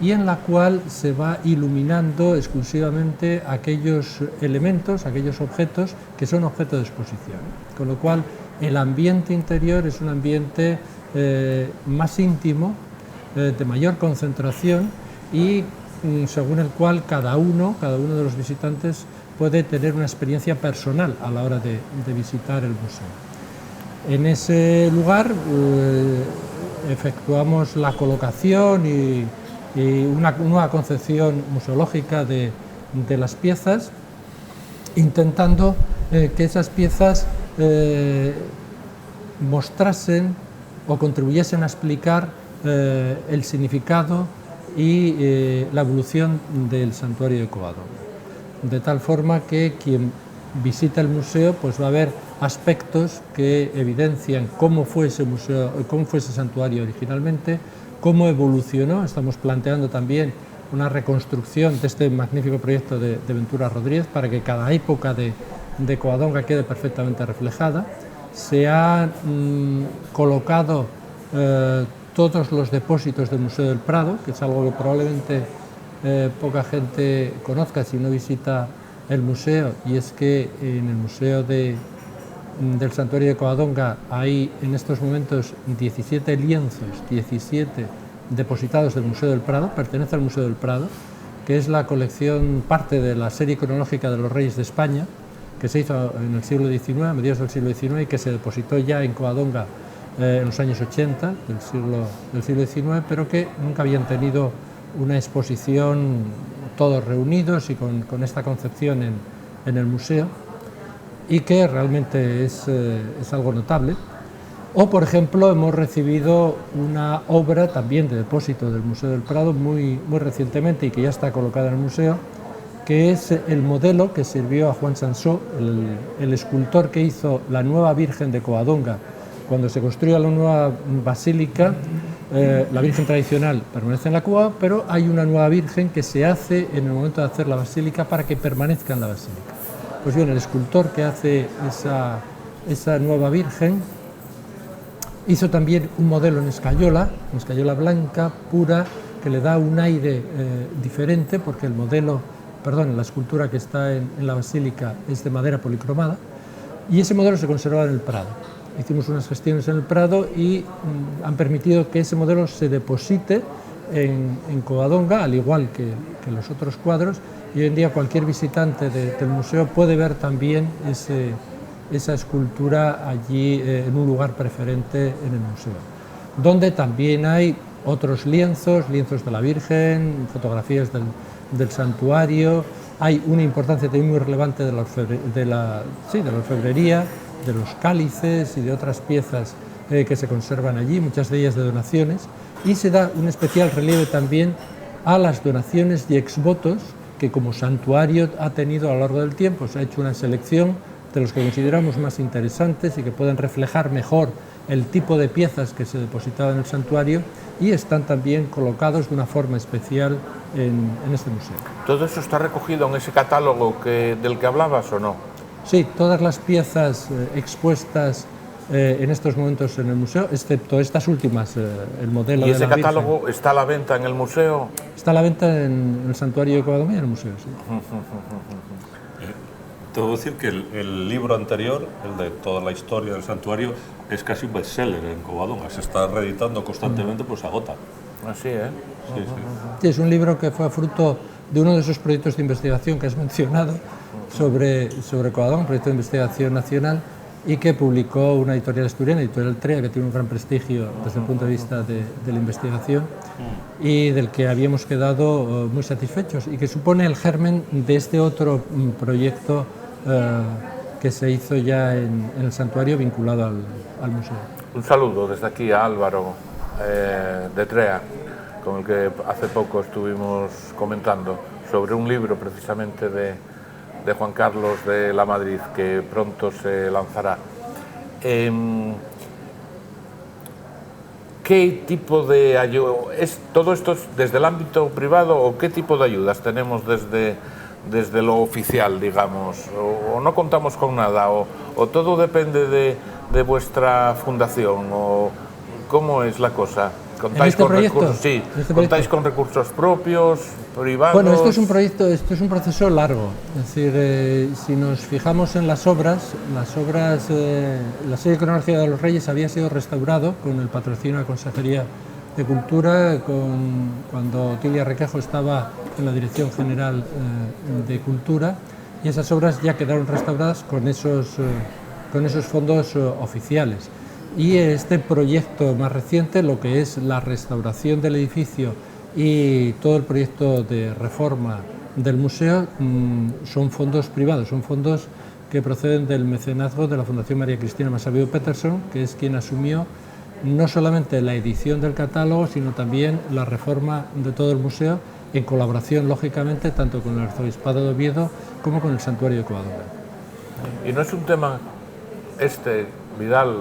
Speaker 4: y en la cual se va iluminando exclusivamente aquellos elementos, aquellos objetos que son objeto de exposición. Con lo cual el ambiente interior es un ambiente más íntimo, de mayor concentración y según el cual cada uno de los visitantes puede tener una experiencia personal a la hora de visitar el museo. En ese lugar efectuamos la colocación y una nueva concepción museológica de las piezas, intentando que esas piezas mostrasen o contribuyesen a explicar el significado y la evolución del santuario de Covadonga. De tal forma que quien visita el museo pues va a ver aspectos que evidencian cómo fue ese museo, cómo fue ese santuario originalmente, cómo evolucionó. Estamos planteando también una reconstrucción de este magnífico proyecto de Ventura Rodríguez para que cada época de Covadonga quede perfectamente reflejada. Se han colocado todos los depósitos del Museo del Prado, que es algo que probablemente poca gente conozca si no visita el museo, y es que en el Museo del Santuario de Covadonga hay en estos momentos 17 lienzos, 17 depositados del Museo del Prado, pertenece al Museo del Prado, que es la colección, parte de la serie cronológica de los Reyes de España, que se hizo en el siglo XIX, a mediados del siglo XIX, y que se depositó ya en Covadonga en los años 80 del siglo XIX, pero que nunca habían tenido una exposición todos reunidos y con esta concepción en el museo, y que realmente es algo notable. O, por ejemplo, hemos recibido una obra también de depósito del Museo del Prado muy recientemente y que ya está colocada en el museo, que es el modelo que sirvió a Juan Sansó, el escultor que hizo la nueva Virgen de Covadonga. Cuando se construye la nueva basílica, la Virgen tradicional permanece en la cueva, pero hay una nueva Virgen que se hace en el momento de hacer la basílica para que permanezca en la basílica. Pues bien, el escultor que hace esa nueva Virgen hizo también un modelo en escayola blanca, pura, que le da un aire diferente, porque la escultura que está en la basílica es de madera policromada, y ese modelo se conserva en el Prado. Hicimos unas gestiones en el Prado y han permitido que ese modelo se deposite en Covadonga, al igual que los otros cuadros, y hoy en día cualquier visitante del museo puede ver también esa escultura allí en un lugar preferente en el museo, donde también hay otros lienzos de la Virgen, fotografías del santuario. Hay una importancia también muy relevante de la orfebrería, de los cálices y de otras piezas que se conservan allí, muchas de ellas de donaciones, y se da un especial relieve también a las donaciones y exvotos que como santuario ha tenido a lo largo del tiempo. Se ha hecho una selección de los que consideramos más interesantes y que pueden reflejar mejor el tipo de piezas que se depositaban en el santuario, y están también colocados de una forma especial en este museo.
Speaker 1: ¿Todo eso está recogido en ese catálogo del que hablabas o no?
Speaker 4: Sí, todas las piezas expuestas en estos momentos en el museo, excepto estas últimas, el modelo de la Virgen.
Speaker 1: ¿Y ese catálogo está a la venta en el museo?
Speaker 4: Está a la venta en el santuario de Covadonga y en el museo, sí.
Speaker 5: Tengo que decir que el libro anterior, el de toda la historia del santuario, es casi un bestseller en Covadonga. Se está reeditando constantemente, pues se agota.
Speaker 1: Así, ¿eh?
Speaker 5: Sí, sí.
Speaker 4: Sí, es un libro que fue fruto de uno de esos proyectos de investigación que has mencionado sobre Covadonga, un proyecto de investigación nacional, y que publicó una editorial asturiana, Editorial Trea, que tiene un gran prestigio desde el punto de vista de la investigación, y del que habíamos quedado muy satisfechos, y que supone el germen de este otro proyecto que se hizo ya en el santuario vinculado al museo.
Speaker 1: Un saludo desde aquí a Álvaro de Trea, con el que hace poco estuvimos comentando sobre un libro precisamente de Juan Carlos de la Madrid, que pronto se lanzará. ¿Qué tipo de ayuda? ¿Es todo esto desde el ámbito privado o qué tipo de ayudas tenemos desde lo oficial, digamos? ¿O no contamos con nada? ¿O todo depende de vuestra fundación? ¿O cómo es la cosa? ¿Contáis con recursos? Sí, ¿contáis con recursos propios, privados?
Speaker 4: Bueno, esto es un proceso largo. Es decir, si nos fijamos en las obras, la serie cronológica de los Reyes había sido restaurado con el patrocinio de la Consejería de Cultura, cuando Otilia Requejo estaba en la Dirección General de Cultura, y esas obras ya quedaron restauradas con esos fondos oficiales. Y este proyecto más reciente, lo que es la restauración del edificio y todo el proyecto de reforma del museo, son fondos privados, son fondos que proceden del mecenazgo de la Fundación María Cristina Massabiu Peterson, que es quien asumió no solamente la edición del catálogo, sino también la reforma de todo el museo, en colaboración, lógicamente, tanto con el Arzobispado de Oviedo como con el Santuario de Covadonga.
Speaker 1: Y no es un tema, Vidal,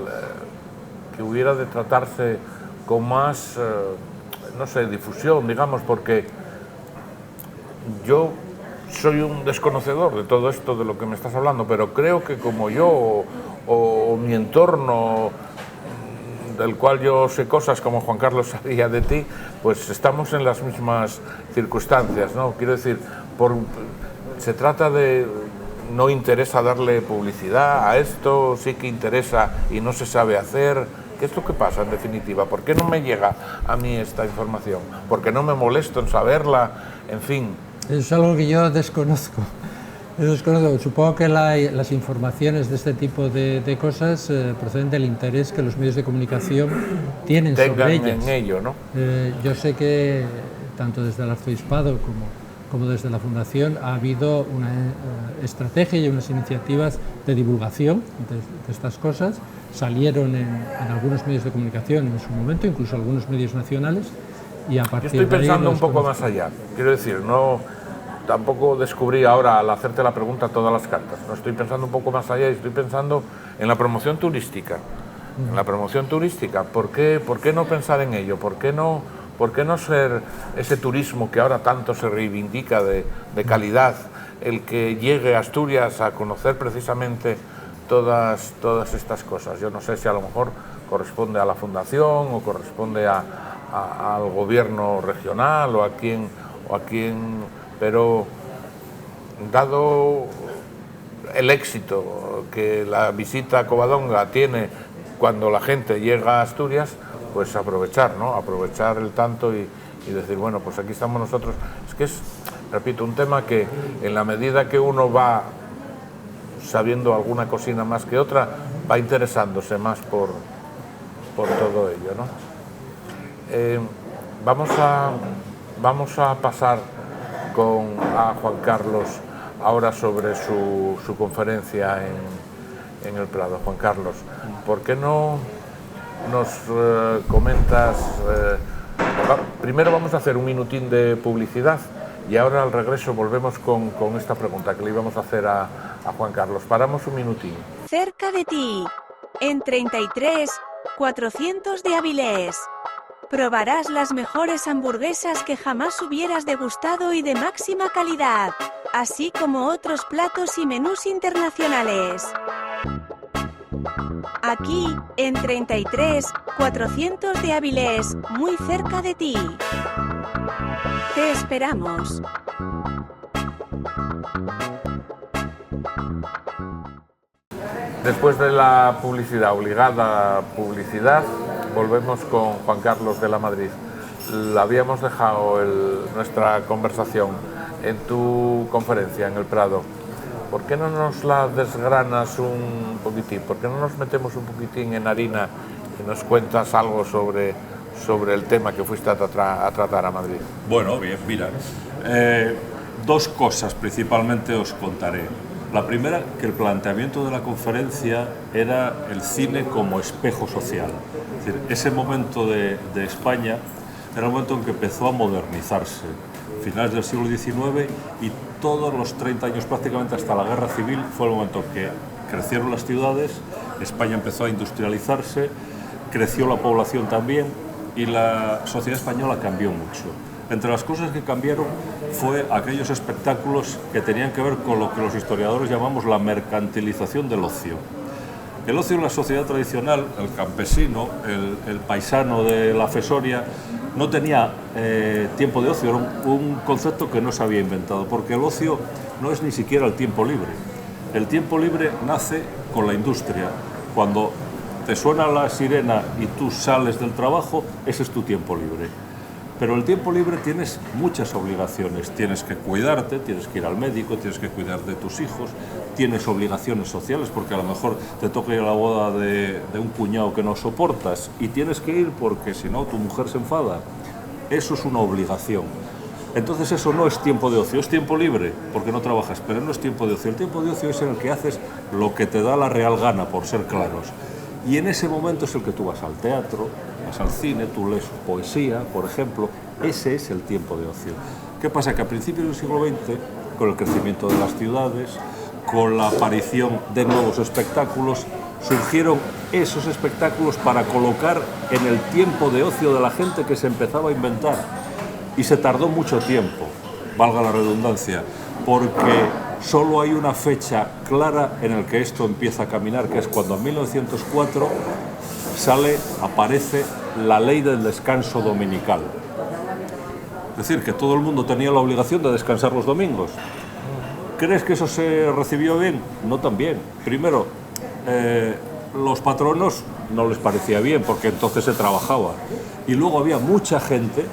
Speaker 1: que hubiera de tratarse con más, no sé, difusión, digamos, porque yo soy un desconocedor de todo esto de lo que me estás hablando, pero creo que como yo o mi entorno, del cual yo sé cosas como Juan Carlos sabía de ti, pues estamos en las mismas circunstancias, ¿no? Quiero decir, se trata de... No interesa darle publicidad a esto, sí que interesa y no se sabe hacer. ¿Qué es lo que pasa en definitiva? ¿Por qué no me llega a mí esta información? ¿Por qué no me molesto en saberla? En fin.
Speaker 4: Es algo que yo desconozco. Supongo que las informaciones de este tipo de cosas proceden del interés que los medios de comunicación tienen sobre ellas.
Speaker 1: En ello, ¿no?
Speaker 4: Yo sé que tanto desde el arzobispado como desde la Fundación ha habido una estrategia y unas iniciativas de divulgación de estas cosas. Salieron en algunos medios de comunicación en su momento, incluso algunos medios nacionales, y a partir de ahí...
Speaker 1: Yo estoy pensando un poco más allá. Quiero decir, tampoco descubrí ahora al hacerte la pregunta todas las cartas. No, estoy pensando un poco más allá y estoy pensando en la promoción turística. En la promoción turística, ¿por qué no pensar en ello? ¿Por qué no ser ese turismo que ahora tanto se reivindica de calidad, el que llegue a Asturias a conocer precisamente todas estas cosas? Yo no sé si a lo mejor corresponde a la Fundación o corresponde al gobierno regional o a quién, pero dado el éxito que la visita a Covadonga tiene cuando la gente llega a Asturias, pues aprovechar, ¿no? Aprovechar el tanto y decir, bueno, pues aquí estamos nosotros. Es que es, repito, un tema que en la medida que uno va sabiendo alguna cocina más que otra, va interesándose más por todo ello, ¿no? Vamos a pasar a Juan Carlos ahora sobre su conferencia en el Prado. Juan Carlos, ¿por qué no nos comentas? Primero vamos a hacer un minutín de publicidad y ahora al regreso volvemos con esta pregunta que le íbamos a hacer a Juan Carlos. Paramos un minutín.
Speaker 3: Cerca de ti, en 33, 400 de Avilés. Probarás las mejores hamburguesas que jamás hubieras degustado y de máxima calidad, así como otros platos y menús internacionales. Aquí, en 33, 400 de Avilés, muy cerca de ti. Te esperamos.
Speaker 1: Después de la publicidad, obligada publicidad, volvemos con Juan Carlos de la Madrid. Habíamos dejado nuestra conversación en tu conferencia en el Prado. ¿Por qué no nos la desgranas un poquitín? ¿Por qué no nos metemos un poquitín en harina y nos cuentas algo sobre el tema que fuiste a tratar a Madrid?
Speaker 5: Bueno, bien, mira, dos cosas principalmente os contaré. La primera, que el planteamiento de la conferencia era el cine como espejo social. Es decir, ese momento de España era el momento en que empezó a modernizarse, finales del siglo XIX, y todos los 30 años prácticamente hasta la Guerra Civil fue el momento en que crecieron las ciudades, España empezó a industrializarse, creció la población también y la sociedad española cambió mucho. Entre las cosas que cambiaron fue aquellos espectáculos que tenían que ver con lo que los historiadores llamamos la mercantilización del ocio. El ocio en la sociedad tradicional, el campesino, el paisano de la fesoria, no tenía tiempo de ocio, era un concepto que no se había inventado, porque el ocio no es ni siquiera el tiempo libre. El tiempo libre nace con la industria. Cuando te suena la sirena y tú sales del trabajo, ese es tu tiempo libre. Pero el tiempo libre tienes muchas obligaciones, tienes que cuidarte, tienes que ir al médico, tienes que cuidar de tus hijos, tienes obligaciones sociales porque a lo mejor te toca ir a la boda de un cuñado que no soportas y tienes que ir porque si no tu mujer se enfada. Eso es una obligación. Entonces eso no es tiempo de ocio, es tiempo libre porque no trabajas, pero no es tiempo de ocio. El tiempo de ocio es en el que haces lo que te da la real gana, por ser claros. Y en ese momento es el que tú vas al teatro, vas al cine, tú lees poesía, por ejemplo. Ese es el tiempo de ocio. ¿Qué pasa? Que a principios del siglo XX, con el crecimiento de las ciudades, con la aparición de nuevos espectáculos, surgieron esos espectáculos para colocar en el tiempo de ocio de la gente que se empezaba a inventar. Y se tardó mucho tiempo, valga la redundancia, porque solo hay una fecha clara en la que esto empieza a caminar, que es cuando en 1904 aparece la ley del descanso dominical. Es decir, que todo el mundo tenía la obligación de descansar los domingos. ¿Crees que eso se recibió bien? No tan bien. Primero, los patronos no les parecía bien porque entonces se trabajaba. Y luego había mucha gente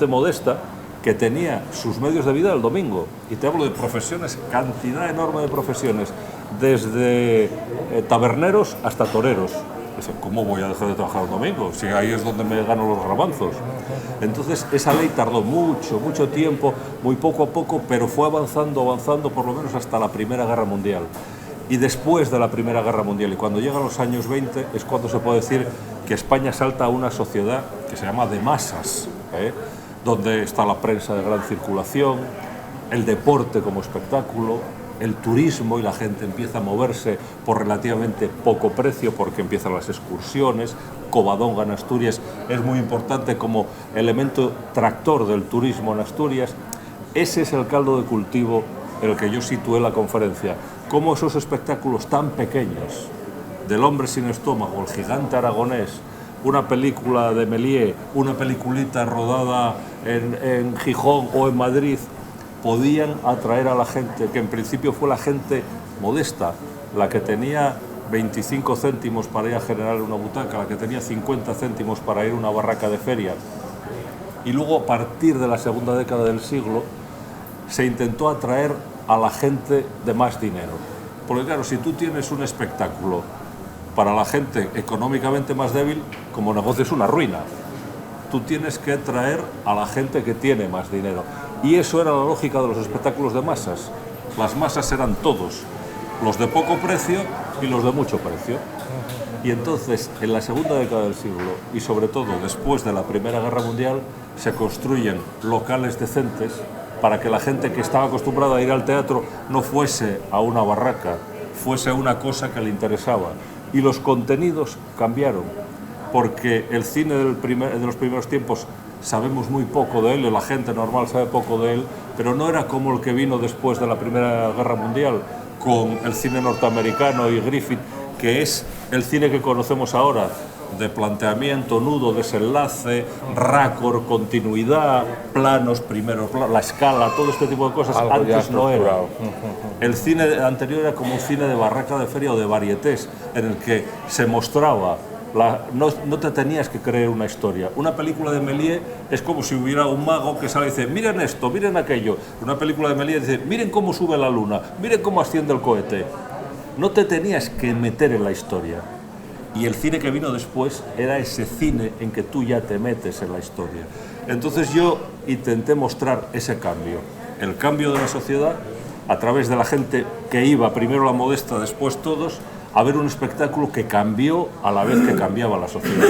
Speaker 5: modesta, que tenía sus medios de vida el domingo. Y te hablo de profesiones, cantidad enorme de profesiones, desde taberneros hasta toreros. ¿Cómo voy a dejar de trabajar el domingo? Si ahí es donde me gano los garbanzos. Entonces esa ley tardó mucho tiempo, muy poco a poco, pero fue avanzando por lo menos hasta la Primera Guerra Mundial. Y después de la Primera Guerra Mundial, y cuando llegan los años 20, es cuando se puede decir que España salta a una sociedad que se llama de masas, donde está la prensa de gran circulación, el deporte como espectáculo, el turismo, y la gente empieza a moverse por relativamente poco precio porque empiezan las excursiones. Covadonga en Asturias es muy importante como elemento tractor del turismo en Asturias. Ese es el caldo de cultivo en el que yo situé la conferencia. Cómo esos espectáculos tan pequeños, del hombre sin estómago, el gigante aragonés, una película de Méliès, una peliculita rodada en Gijón o en Madrid, podían atraer a la gente, que en principio fue la gente modesta, la que tenía 25 céntimos para ir a generar una butaca, la que tenía 50 céntimos para ir a una barraca de feria. Y luego, a partir de la segunda década del siglo, se intentó atraer a la gente de más dinero. Porque claro, si tú tienes un espectáculo para la gente económicamente más débil, como negocio es una ruina. Tú tienes que atraer a la gente que tiene más dinero. Y eso era la lógica de los espectáculos de masas. Las masas eran todos, los de poco precio y los de mucho precio. Y entonces, en la segunda década del siglo, y sobre todo después de la Primera Guerra Mundial, se construyen locales decentes para que la gente que estaba acostumbrada a ir al teatro no fuese a una barraca, fuese a una cosa que le interesaba. Y los contenidos cambiaron, porque el cine de los primeros tiempos sabemos muy poco de él, la gente normal sabe poco de él, pero no era como el que vino después de la Primera Guerra Mundial, con el cine norteamericano y Griffith, que es el cine que conocemos ahora, de planteamiento, nudo, desenlace, raccord, continuidad, planos, la escala, todo este tipo de cosas.
Speaker 1: Algo
Speaker 5: antes no era.
Speaker 1: el
Speaker 5: cine anterior era como un cine de barraca de feria o de varietés, en el que se mostraba, no te tenías que creer una historia. Una película de Méliès es como si hubiera un mago que sale y dice, miren esto, miren aquello. Una película de Méliès dice, miren cómo sube la luna, miren cómo asciende el cohete. No te tenías que meter en la historia. Y el cine que vino después era ese cine en que tú ya te metes en la historia. Entonces yo intenté mostrar ese cambio, el cambio de la sociedad a través de la gente que iba, primero la modesta, después todos, a ver un espectáculo que cambió a la vez que cambiaba la sociedad.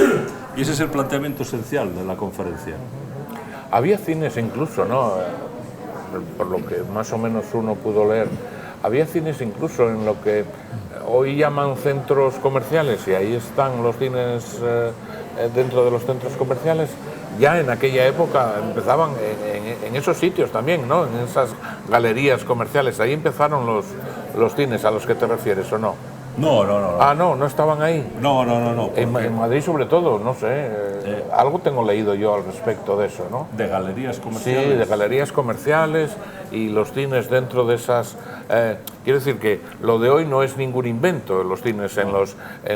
Speaker 5: Y ese es el planteamiento esencial de la conferencia.
Speaker 1: Había cines incluso, ¿no? Por lo que más o menos uno pudo leer, había cines incluso en lo que hoy llaman centros comerciales, y ahí están los cines dentro de los centros comerciales. Ya en aquella época empezaban en esos sitios también, ¿no? En esas galerías comerciales, ahí empezaron los cines a los que te refieres, ¿o no?
Speaker 5: No.
Speaker 1: Ah, no estaban ahí.
Speaker 5: No.
Speaker 1: En Madrid sobre todo, no sé, algo tengo leído yo al respecto de eso, ¿no?
Speaker 5: De galerías comerciales.
Speaker 1: Sí, de galerías comerciales y los cines dentro de esas... quiero decir que lo de hoy no es ningún invento, los cines en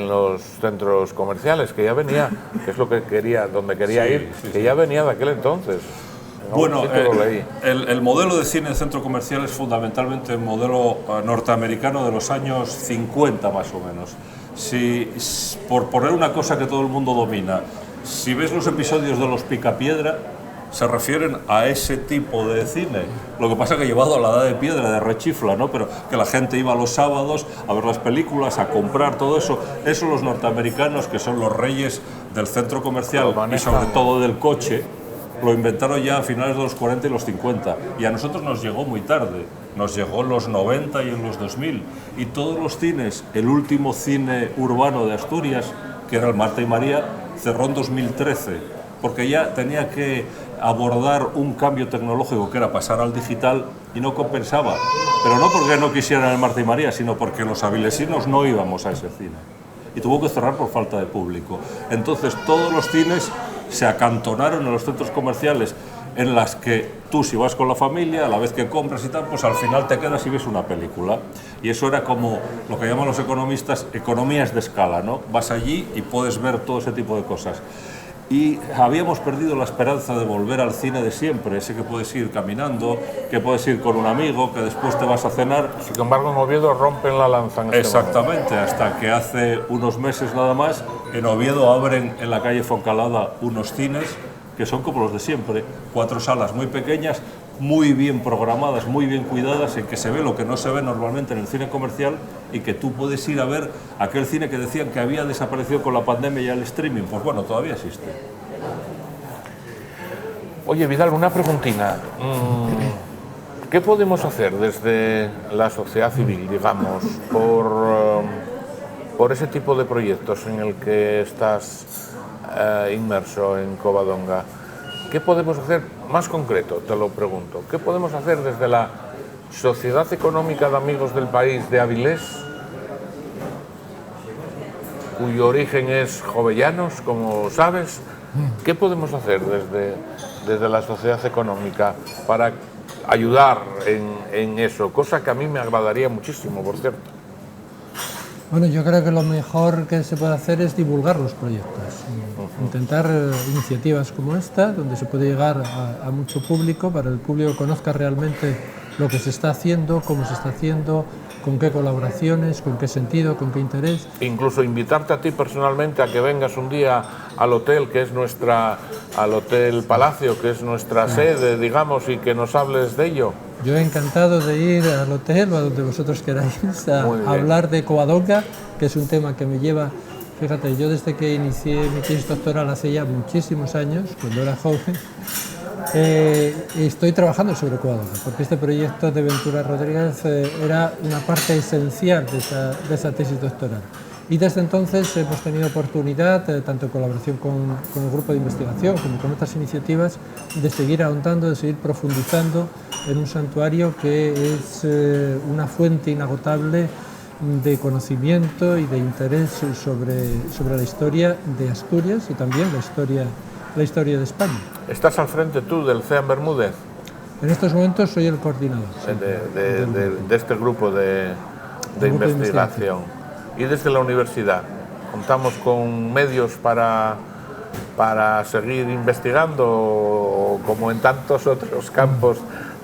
Speaker 1: los centros comerciales, que ya venía, que es lo que quería, donde quería ir, que ya venía de aquel entonces.
Speaker 5: Bueno,
Speaker 1: sí que lo leí.
Speaker 5: El modelo de cine en centro comercial es fundamentalmente un modelo norteamericano de los años 50 más o menos. Por poner una cosa que todo el mundo domina, si ves los episodios de Los Picapiedra, se refieren a ese tipo de cine. Lo que pasa es que llevado a la edad de piedra, de rechifla, ¿no? Pero que la gente iba los sábados a ver las películas, a comprar todo eso. Eso los norteamericanos, que son los reyes del centro comercial y sobre todo del coche, lo inventaron ya a finales de los 40 y los 50, y a nosotros nos llegó muy tarde, nos llegó en los 90 y en los 2000, y todos los cines, el último cine urbano de Asturias, que era el Marta y María, cerró en 2013, porque ya tenía que abordar un cambio tecnológico que era pasar al digital y no compensaba, pero no porque no quisieran el Marta y María, sino porque los avilesinos no íbamos a ese cine, y tuvo que cerrar por falta de público. Entonces todos los cines se acantonaron en los centros comerciales, en las que tú, si vas con la familia, a la vez que compras y tal, pues al final te quedas y ves una película. Y eso era como lo que llaman los economistas economías de escala, ¿no? Vas allí y puedes ver todo ese tipo de cosas. y habíamos perdido la esperanza de volver al cine de siempre, ese que puedes ir caminando, que puedes ir con un amigo, que después te vas a cenar.
Speaker 1: Sin embargo, en Oviedo rompen la lanza en este momento.
Speaker 5: Exactamente, hasta que hace unos meses nada más, en Oviedo abren en la calle Foncalada unos cines que son como los de siempre, 4 salas muy pequeñas, muy bien programadas, muy bien cuidadas, en que se ve lo que no se ve normalmente en el cine comercial y que tú puedes ir a ver aquel cine que decían que había desaparecido con la pandemia y el streaming. Pues bueno, todavía existe.
Speaker 1: Oye, Vidal, una preguntina. ¿Qué podemos hacer desde la sociedad civil, digamos, por ese tipo de proyectos en el que estás inmerso en Covadonga? ¿Qué podemos hacer más concreto? Te lo pregunto. ¿Qué podemos hacer desde la Sociedad Económica de Amigos del País de Avilés, cuyo origen es Jovellanos, como sabes? ¿Qué podemos hacer desde la Sociedad Económica para ayudar en eso? Cosa que a mí me agradaría muchísimo, por cierto.
Speaker 4: Bueno, yo creo que lo mejor que se puede hacer es divulgar los proyectos, intentar iniciativas como esta, donde se puede llegar a mucho público, para que el público conozca realmente lo que se está haciendo, cómo se está haciendo, con qué colaboraciones, con qué sentido, con qué interés.
Speaker 1: Incluso invitarte a ti personalmente a que vengas un día al hotel, que es al Hotel Palacio, que es nuestra sede, digamos, y que nos hables de ello.
Speaker 4: Yo he encantado de ir al hotel o a donde vosotros queráis a hablar de Covadonga, que es un tema que me lleva, fíjate, yo desde que inicié mi tesis doctoral hace ya muchísimos años, cuando era joven, estoy trabajando sobre Covadonga, porque este proyecto de Ventura Rodríguez era una parte esencial de esa tesis doctoral. Y desde entonces hemos tenido oportunidad, tanto en colaboración con el grupo de investigación como con otras iniciativas, de seguir ahondando, de seguir profundizando en un santuario que es una fuente inagotable de conocimiento y de interés sobre la historia de Asturias y también la historia de España.
Speaker 1: ¿Estás al frente tú del CEAM Bermúdez?
Speaker 4: En estos momentos soy el coordinador. Sí,
Speaker 1: de este grupo de investigación. Y desde la universidad, ¿contamos con medios para seguir investigando o como en tantos otros campos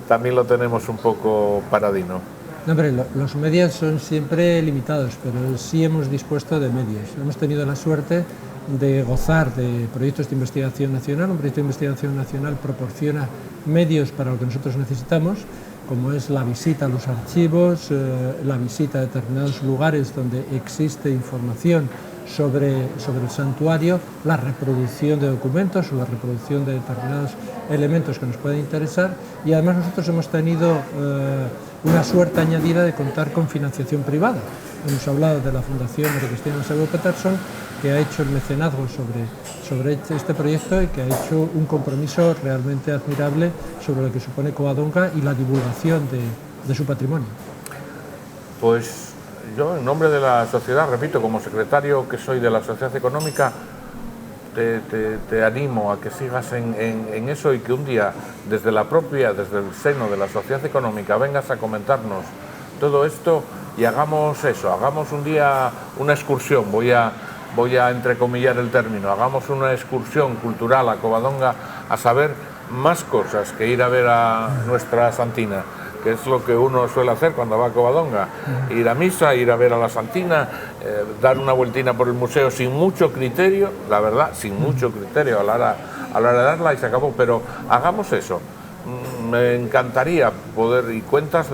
Speaker 1: también lo tenemos un poco paradino?
Speaker 4: No, hombre, los medios son siempre limitados, pero sí hemos dispuesto de medios. Hemos tenido la suerte de gozar de proyectos de investigación nacional. Un proyecto de investigación nacional proporciona medios para lo que nosotros necesitamos, como es la visita a los archivos, la visita a determinados lugares donde existe información sobre el santuario, la reproducción de documentos o la reproducción de determinados elementos que nos pueden interesar, y además nosotros hemos tenido una suerte añadida de contar con financiación privada. Hemos hablado de la Fundación María Cristina Salvo Peterson, que ha hecho el mecenazgo sobre este proyecto y que ha hecho un compromiso realmente admirable sobre lo que supone Covadonga y la divulgación de su patrimonio.
Speaker 1: Pues yo, en nombre de la sociedad, repito, como secretario que soy de la Sociedad Económica, te animo a que sigas en eso y que un día, desde el seno de la Sociedad Económica, vengas a comentarnos todo esto y hagamos eso, hagamos un día una excursión, voy a entrecomillar el término, hagamos una excursión cultural a Covadonga a saber más cosas que ir a ver a nuestra Santina, que es lo que uno suele hacer cuando va a Covadonga, ir a misa, ir a ver a la Santina, dar una vueltina por el museo sin mucho criterio, la verdad, sin mucho criterio a la hora de darla y se acabó, pero hagamos eso. Me encantaría poder, y cuentas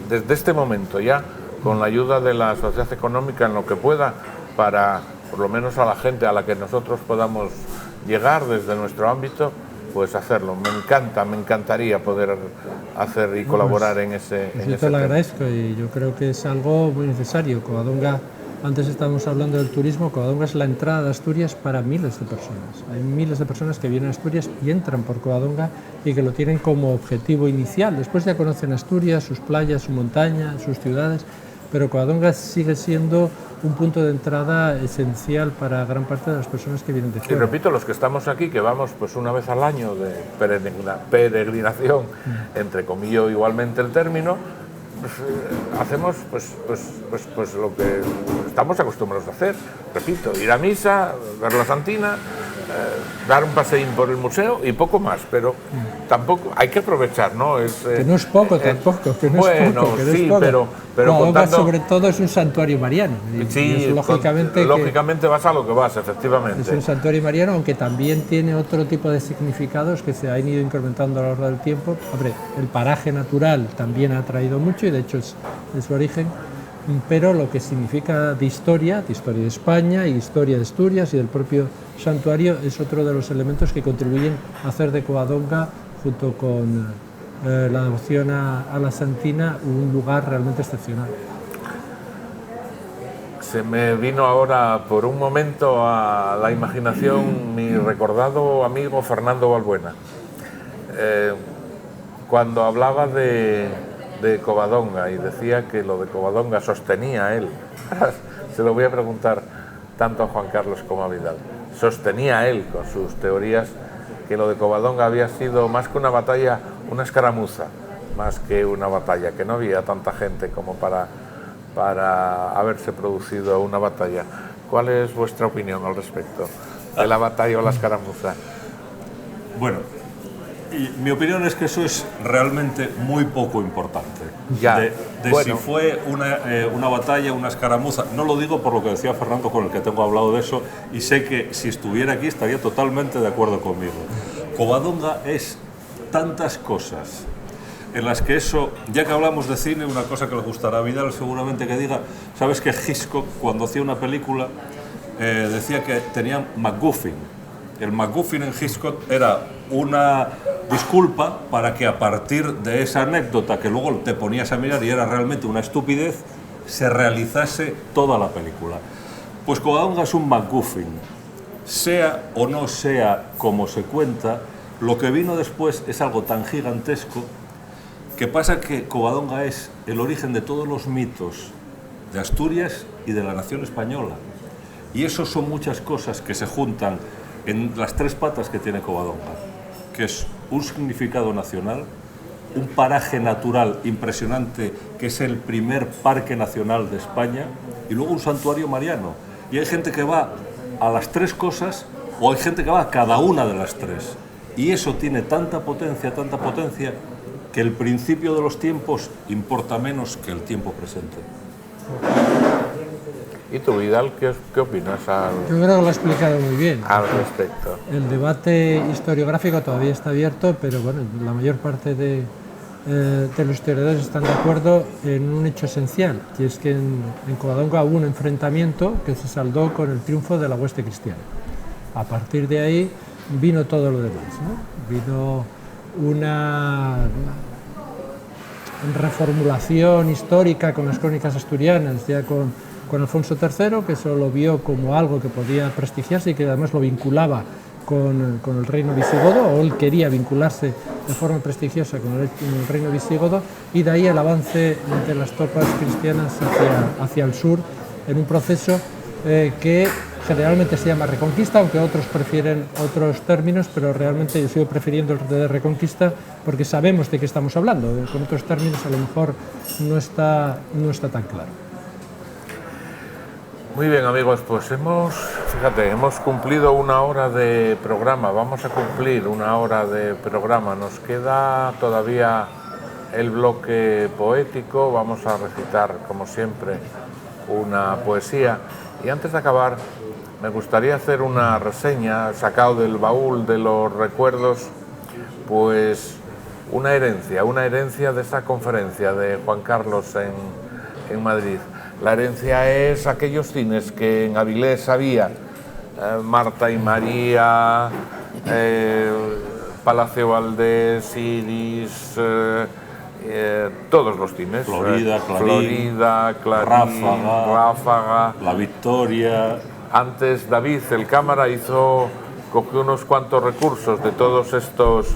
Speaker 1: desde este momento ya, con la ayuda de la Sociedad Económica en lo que pueda, para por lo menos a la gente a la que nosotros podamos llegar desde nuestro ámbito, pues hacerlo. Me encantaría poder hacer y colaborar en ese tema.
Speaker 4: Yo te lo agradezco y yo creo que es algo muy necesario. Covadonga, antes estábamos hablando del turismo, Covadonga es la entrada de Asturias para miles de personas. Hay miles de personas que vienen a Asturias y entran por Covadonga y que lo tienen como objetivo inicial. Después ya conocen Asturias, sus playas, su montaña, sus ciudades, pero Covadonga sigue siendo un punto de entrada esencial para gran parte de las personas que vienen de fuera.
Speaker 1: Y repito, los que estamos aquí, que vamos pues una vez al año de peregrinación, entre comillas igualmente el término, hacemos pues lo que estamos acostumbrados a hacer, repito, ir a misa, ver la Santina, dar un paseín por el museo y poco más, pero tampoco hay que aprovechar, ¿no?
Speaker 4: Que no es poco tampoco, que no
Speaker 1: bueno,
Speaker 4: es poco, que no
Speaker 1: sí,
Speaker 4: es poco.
Speaker 1: pero contando,
Speaker 4: sobre todo es un santuario mariano.
Speaker 1: Sí, lógicamente vas a lo que vas, efectivamente.
Speaker 4: Es un santuario mariano, aunque también tiene otro tipo de significados que se han ido incrementando a lo largo del tiempo. Hombre, el paraje natural también ha traído mucho y de hecho es su origen, pero lo que significa de historia de España y historia de Asturias y del propio santuario es otro de los elementos que contribuyen a hacer de Covadonga, junto con la devoción a la Santina, un lugar realmente excepcional.
Speaker 1: Se me vino ahora por un momento a la imaginación mi recordado amigo Fernando Balbuena, cuando hablaba de Covadonga y decía que lo de Covadonga sostenía él. Se lo voy a preguntar tanto a Juan Carlos como a Vidal. Sostenía él con sus teorías que lo de Covadonga había sido más que una batalla, una escaramuza, más que una batalla, que no había tanta gente como para haberse producido una batalla. ¿Cuál es vuestra opinión al respecto de la batalla o la escaramuza?
Speaker 5: Bueno, y mi opinión es que eso es realmente muy poco importante.
Speaker 1: Ya,
Speaker 5: bueno. Si fue una batalla, una escaramuza, no lo digo por lo que decía Fernando, con el que tengo hablado de eso, y sé que si estuviera aquí estaría totalmente de acuerdo conmigo. Covadonga es tantas cosas en las que eso, ya que hablamos de cine, una cosa que le gustará a Vidal seguramente que diga, sabes que Hitchcock cuando hacía una película decía que tenía MacGuffin. El MacGuffin en Hitchcock era una disculpa para que a partir de esa anécdota que luego te ponías a mirar y era realmente una estupidez, se realizase toda la película. Pues Covadonga es un MacGuffin. Sea o no sea como se cuenta, lo que vino después es algo tan gigantesco que pasa que Covadonga es el origen de todos los mitos de Asturias y de la nación española. Y eso son muchas cosas que se juntan en las tres patas que tiene Covadonga, que es un significado nacional, un paraje natural impresionante, que es el primer parque nacional de España, y luego un santuario mariano. Y hay gente que va a las tres cosas, o hay gente que va a cada una de las tres. Y eso tiene tanta potencia, que el principio de los tiempos importa menos que el tiempo presente.
Speaker 1: ¿Y tú, Vidal, qué opinas
Speaker 4: Yo creo que lo ha explicado muy bien.
Speaker 1: Al respecto?
Speaker 4: El debate historiográfico todavía está abierto, pero bueno, la mayor parte de los historiadores están de acuerdo en un hecho esencial, que es que en Covadonga hubo un enfrentamiento que se saldó con el triunfo de la hueste cristiana. A partir de ahí vino todo lo demás, ¿no? Vino una reformulación histórica con las crónicas asturianas, ya con Alfonso III, que eso lo vio como algo que podía prestigiarse y que además lo vinculaba con el reino visigodo, o él quería vincularse de forma prestigiosa con el reino visigodo, y de ahí el avance de las tropas cristianas hacia el sur, en un proceso que generalmente se llama Reconquista, aunque otros prefieren otros términos, pero realmente yo sigo prefiriendo el de Reconquista porque sabemos de qué estamos hablando. Con otros términos a lo mejor no está tan claro.
Speaker 1: Muy bien, amigos, pues hemos cumplido una hora de programa, vamos a cumplir una hora de programa, nos queda todavía el bloque poético, vamos a recitar, como siempre, una poesía, y antes de acabar me gustaría hacer una reseña, sacado del baúl de los recuerdos, pues una herencia de esa conferencia de Juan Carlos en Madrid. La herencia es aquellos cines que en Avilés había, Marta y María, Palacio Valdés, Iris, todos los cines.
Speaker 5: Florida, Clarín,
Speaker 1: Ráfaga,
Speaker 5: La Victoria.
Speaker 1: Antes David, el cámara, cogió unos cuantos recursos de todos estos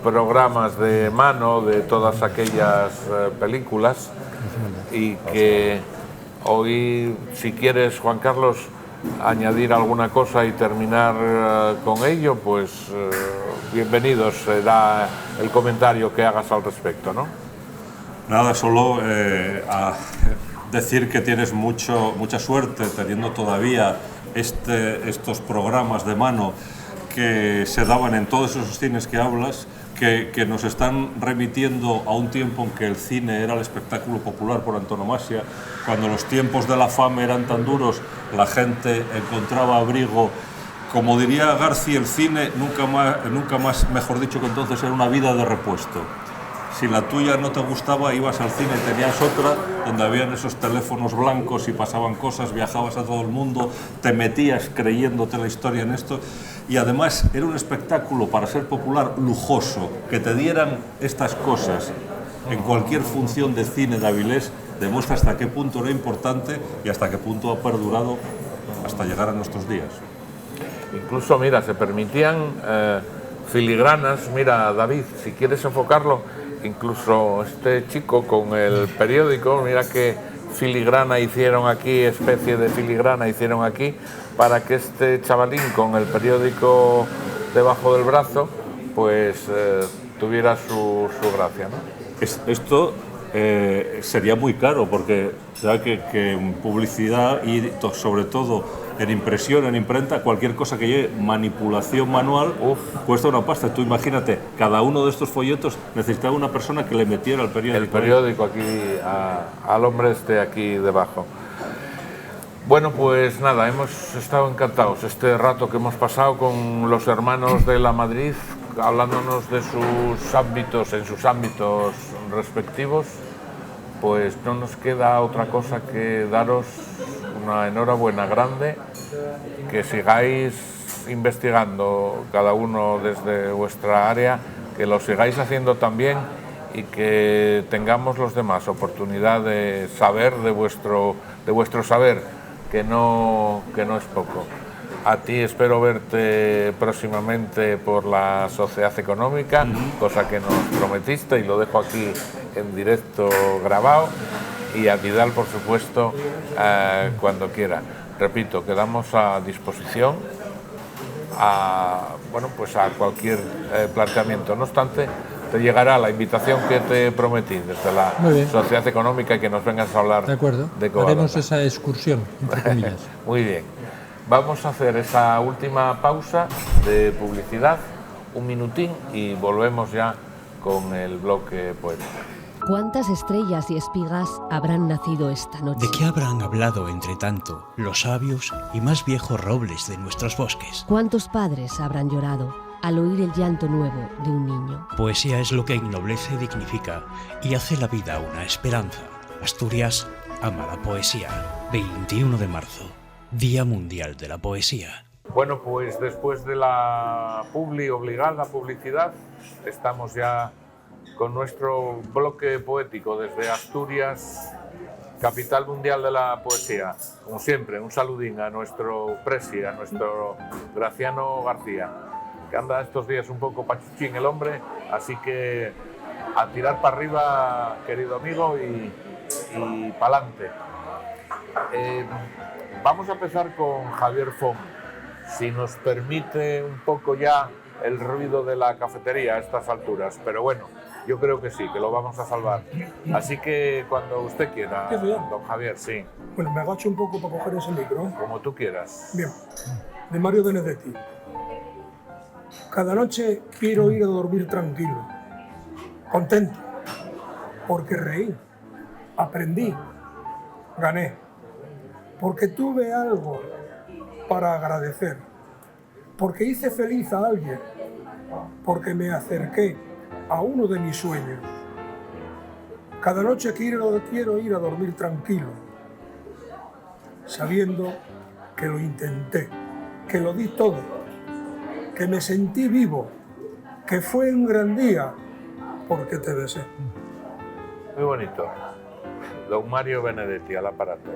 Speaker 1: programas de mano, de todas aquellas películas, y que hoy, si quieres, Juan Carlos, añadir alguna cosa y terminar con ello, pues bienvenidos será el comentario que hagas al respecto, ¿no?
Speaker 5: Nada, solo a decir que tienes mucha suerte teniendo todavía estos programas de mano que se daban en todos esos cines que hablas, que nos están remitiendo a un tiempo en que el cine era el espectáculo popular por antonomasia, cuando los tiempos de la fama eran tan duros, la gente encontraba abrigo. Como diría García, el cine nunca más, mejor dicho que entonces, era una vida de repuesto. Si la tuya no te gustaba, ibas al cine y tenías otra, donde habían esos teléfonos blancos y pasaban cosas, viajabas a todo el mundo, te metías creyéndote la historia en esto. Y además era un espectáculo, para ser popular, lujoso. Que te dieran estas cosas en cualquier función de cine de Avilés demuestra hasta qué punto era importante y hasta qué punto ha perdurado hasta llegar a nuestros días.
Speaker 1: Incluso, mira, se permitían filigranas. Mira, David, si quieres enfocarlo, incluso este chico con el periódico, mira qué filigrana hicieron aquí, especie de filigrana hicieron aquí, para que este chavalín con el periódico debajo del brazo, pues tuviera su gracia, ¿no?
Speaker 5: Esto sería muy caro, porque ¿sabes? Que en publicidad y sobre todo en impresión, en imprenta, cualquier cosa que lleve manipulación manual cuesta una pasta. Tú imagínate, cada uno de estos folletos necesitaba una persona que le metiera el periódico.
Speaker 1: El periódico aquí, al hombre este aquí debajo. Bueno, pues nada, hemos estado encantados este rato que hemos pasado con los hermanos de la Madrid, hablándonos de sus ámbitos, en sus ámbitos respectivos. Pues no nos queda otra cosa que daros una enhorabuena grande, que sigáis investigando cada uno desde vuestra área, que lo sigáis haciendo también y que tengamos los demás oportunidad de saber de vuestro saber, que no es poco. A ti espero verte próximamente por la Sociedad Económica, cosa que nos prometiste, y lo dejo aquí en directo grabado, y a Vidal, por supuesto, cuando quiera. Repito, quedamos a disposición a cualquier planteamiento. No obstante, te llegará la invitación que te prometí desde la Sociedad Económica, y que nos vengas a hablar.
Speaker 4: De acuerdo,
Speaker 1: de Covadonga.
Speaker 4: haremos esa excursión, entre comillas.
Speaker 1: Muy bien. Vamos a hacer esa última pausa de publicidad, un minutín, y volvemos ya con el bloque poético.
Speaker 6: ¿Cuántas estrellas y espigas habrán nacido esta noche?
Speaker 7: ¿De qué habrán hablado, entre tanto, los sabios y más viejos robles de nuestros bosques?
Speaker 6: ¿Cuántos padres habrán llorado al oír el llanto nuevo de un niño?
Speaker 7: Poesía es lo que ennoblece y dignifica y hace la vida una esperanza. Asturias ama la poesía. 21 de marzo, Día Mundial de la Poesía.
Speaker 1: Bueno, pues después de la obligada publicidad, estamos ya con nuestro bloque poético desde Asturias, capital mundial de la poesía. Como siempre, un saludín a nuestro presi, a nuestro Graciano García, que anda estos días un poco pachuchín el hombre, así que a tirar para arriba, querido amigo, y pa'lante. Vamos a empezar con Javier Font, si nos permite un poco ya el ruido de la cafetería a estas alturas, pero bueno, yo creo que sí, que lo vamos a salvar. Así que cuando usted quiera, don Javier, sí.
Speaker 2: Bueno, me agacho un poco para coger ese micro.
Speaker 1: Como tú quieras.
Speaker 2: Bien, de Mario Benedetti. Cada noche quiero ir a dormir tranquilo, contento, porque reí, aprendí, gané, porque tuve algo para agradecer, porque hice feliz a alguien, porque me acerqué a uno de mis sueños. Cada noche quiero ir a dormir tranquilo, sabiendo que lo intenté, que lo di todo, que me sentí vivo, que fue un gran día, porque te besé.
Speaker 1: Muy bonito. Don Mario Benedetti, al aparato.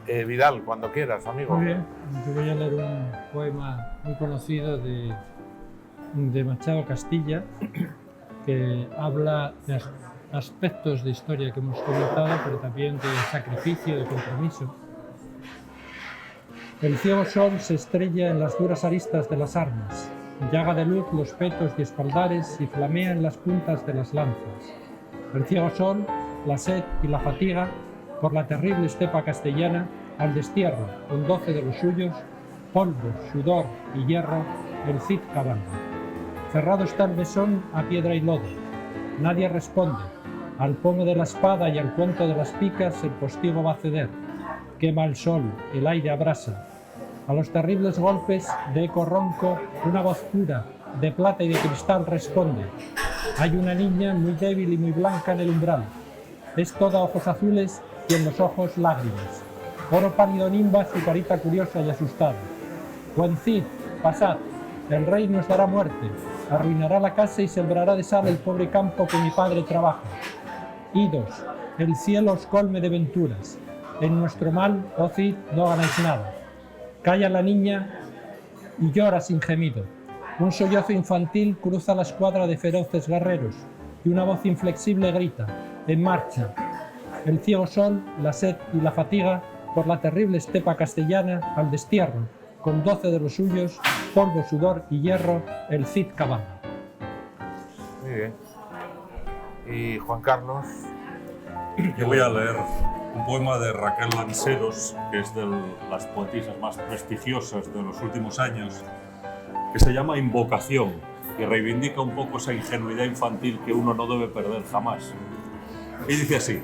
Speaker 1: Vidal, cuando quieras, amigo.
Speaker 4: Muy bien, yo voy a leer un poema muy conocido de Machado Castilla, que habla de aspectos de historia que hemos comentado, pero también de sacrificio, de compromiso. El ciego sol se estrella en las duras aristas de las armas, llaga de luz los petos y espaldares y flamea en las puntas de las lanzas. El ciego sol, la sed y la fatiga, por la terrible estepa castellana, al destierro, con 12 de los suyos, polvo, sudor y hierro, el Cid cabalga. Cerrado está el mesón a piedra y lodo. Nadie responde. Al pomo de la espada y al cuento de las picas el postigo va a ceder. Quema el sol, el aire abrasa. A los terribles golpes de eco ronco, una voz pura, de plata y de cristal responde. Hay una niña muy débil y muy blanca en el umbral. Es toda ojos azules y en los ojos lágrimas. Oro pálido nimba su carita curiosa y asustada. Buen Cid, pasad, el rey nos dará muerte, arruinará la casa y sembrará de sal el pobre campo que mi padre trabaja. Idos, el cielo os colme de venturas. En nuestro mal, oh Cid, no ganáis nada. Calla la niña y llora sin gemido. Un sollozo infantil cruza la escuadra de feroces guerreros y una voz inflexible grita, en marcha. El ciego sol, la sed y la fatiga por la terrible estepa castellana al destierro, con 12 de los suyos, polvo, sudor y hierro, el Cid cabalga.
Speaker 1: Muy bien. Y Juan Carlos.
Speaker 5: Yo voy a leer un poema de Raquel Lanceros, que es de las poetisas más prestigiosas de los últimos años, que se llama Invocación, y reivindica un poco esa ingenuidad infantil que uno no debe perder jamás. Y dice así: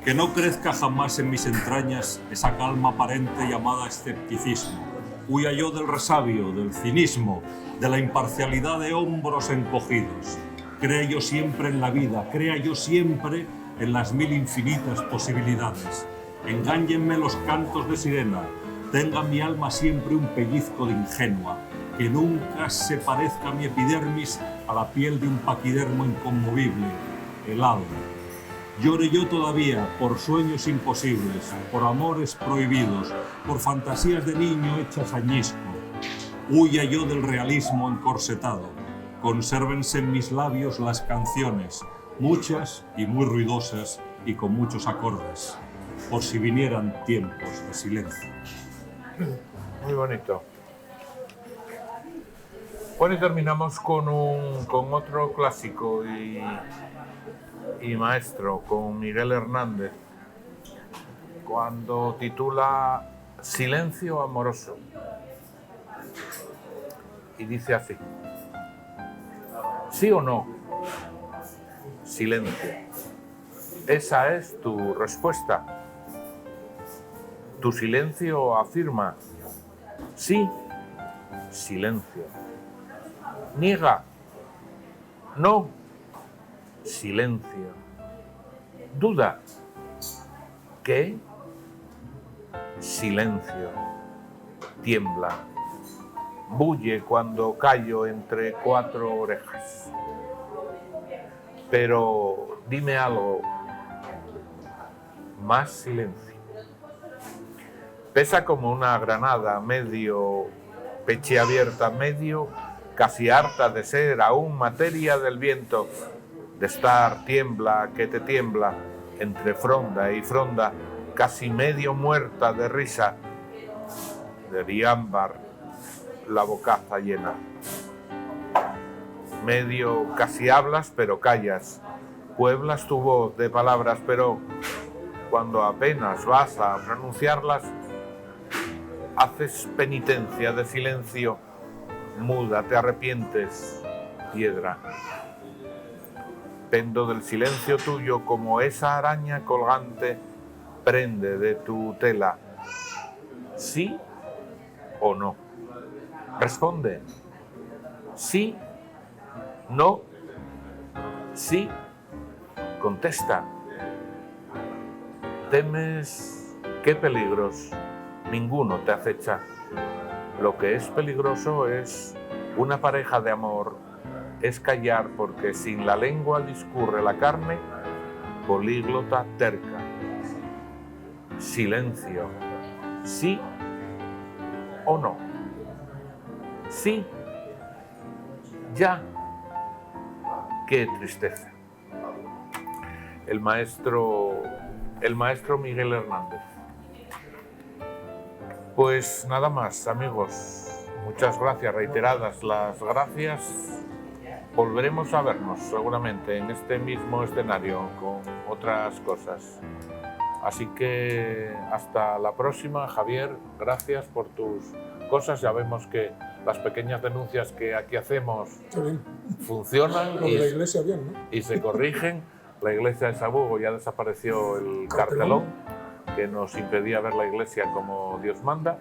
Speaker 5: que no crezca jamás en mis entrañas esa calma aparente llamada escepticismo. Huya yo del resabio, del cinismo, de la imparcialidad de hombros encogidos. Crea yo siempre en la vida, crea yo siempre en las mil infinitas posibilidades. Engáñenme los cantos de sirena, tenga mi alma siempre un pellizco de ingenua, que nunca se parezca mi epidermis a la piel de un paquidermo inconmovible, helado. Llore yo todavía por sueños imposibles, por amores prohibidos, por fantasías de niño hechas añisco. Huya yo del realismo encorsetado. Consérvense en mis labios las canciones, muchas y muy ruidosas y con muchos acordes, por si vinieran tiempos de silencio.
Speaker 1: Muy bonito. Bueno, y terminamos con otro clásico y maestro, con Miguel Hernández, cuando titula Silencio amoroso. Y dice así: ¿sí o no? Silencio. Esa es tu respuesta. Tu silencio afirma: sí, silencio. Niega: no, silencio. Duda: ¿qué? Silencio. Tiembla. Bulle cuando callo entre cuatro orejas. Pero dime algo. Más silencio. Pesa como una granada, medio pechiabierta, medio casi harta de ser aún materia del viento, de estar tiembla que te tiembla, entre fronda y fronda, casi medio muerta de risa, de diámbar la bocaza llena. Medio casi hablas pero callas, pueblas tu voz de palabras, pero cuando apenas vas a pronunciarlas, haces penitencia de silencio, muda, te arrepientes, piedra. Pendo del silencio tuyo como esa araña colgante prende de tu tela. ¿Sí o no? Responde. Sí, no, sí. Contesta. ¿Temes qué peligros? Ninguno te acecha. Lo que es peligroso es una pareja de amor, es callar porque sin la lengua discurre la carne, políglota terca. Silencio. ¿Sí o no? Sí. Ya. Qué tristeza. El maestro Miguel Hernández. Pues nada más, amigos. Muchas gracias, reiteradas las gracias. Volveremos a vernos seguramente en este mismo escenario con otras cosas. Así que hasta la próxima, Javier, gracias por tus cosas. Ya vemos que las pequeñas denuncias que aquí hacemos funcionan
Speaker 2: Con la iglesia bien, ¿no?
Speaker 1: y se corrigen. La iglesia de Sabugo ya desapareció el cartelón que nos impedía ver la iglesia como Dios manda.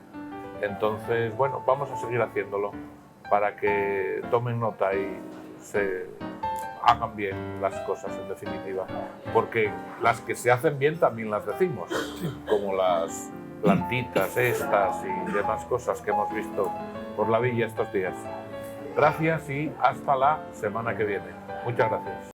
Speaker 1: Entonces, bueno, vamos a seguir haciéndolo para que tomen nota y se hagan bien las cosas, en definitiva. Porque las que se hacen bien también las decimos, como las plantitas estas y demás cosas que hemos visto por la villa estos días. Gracias y hasta la semana que viene. Muchas gracias.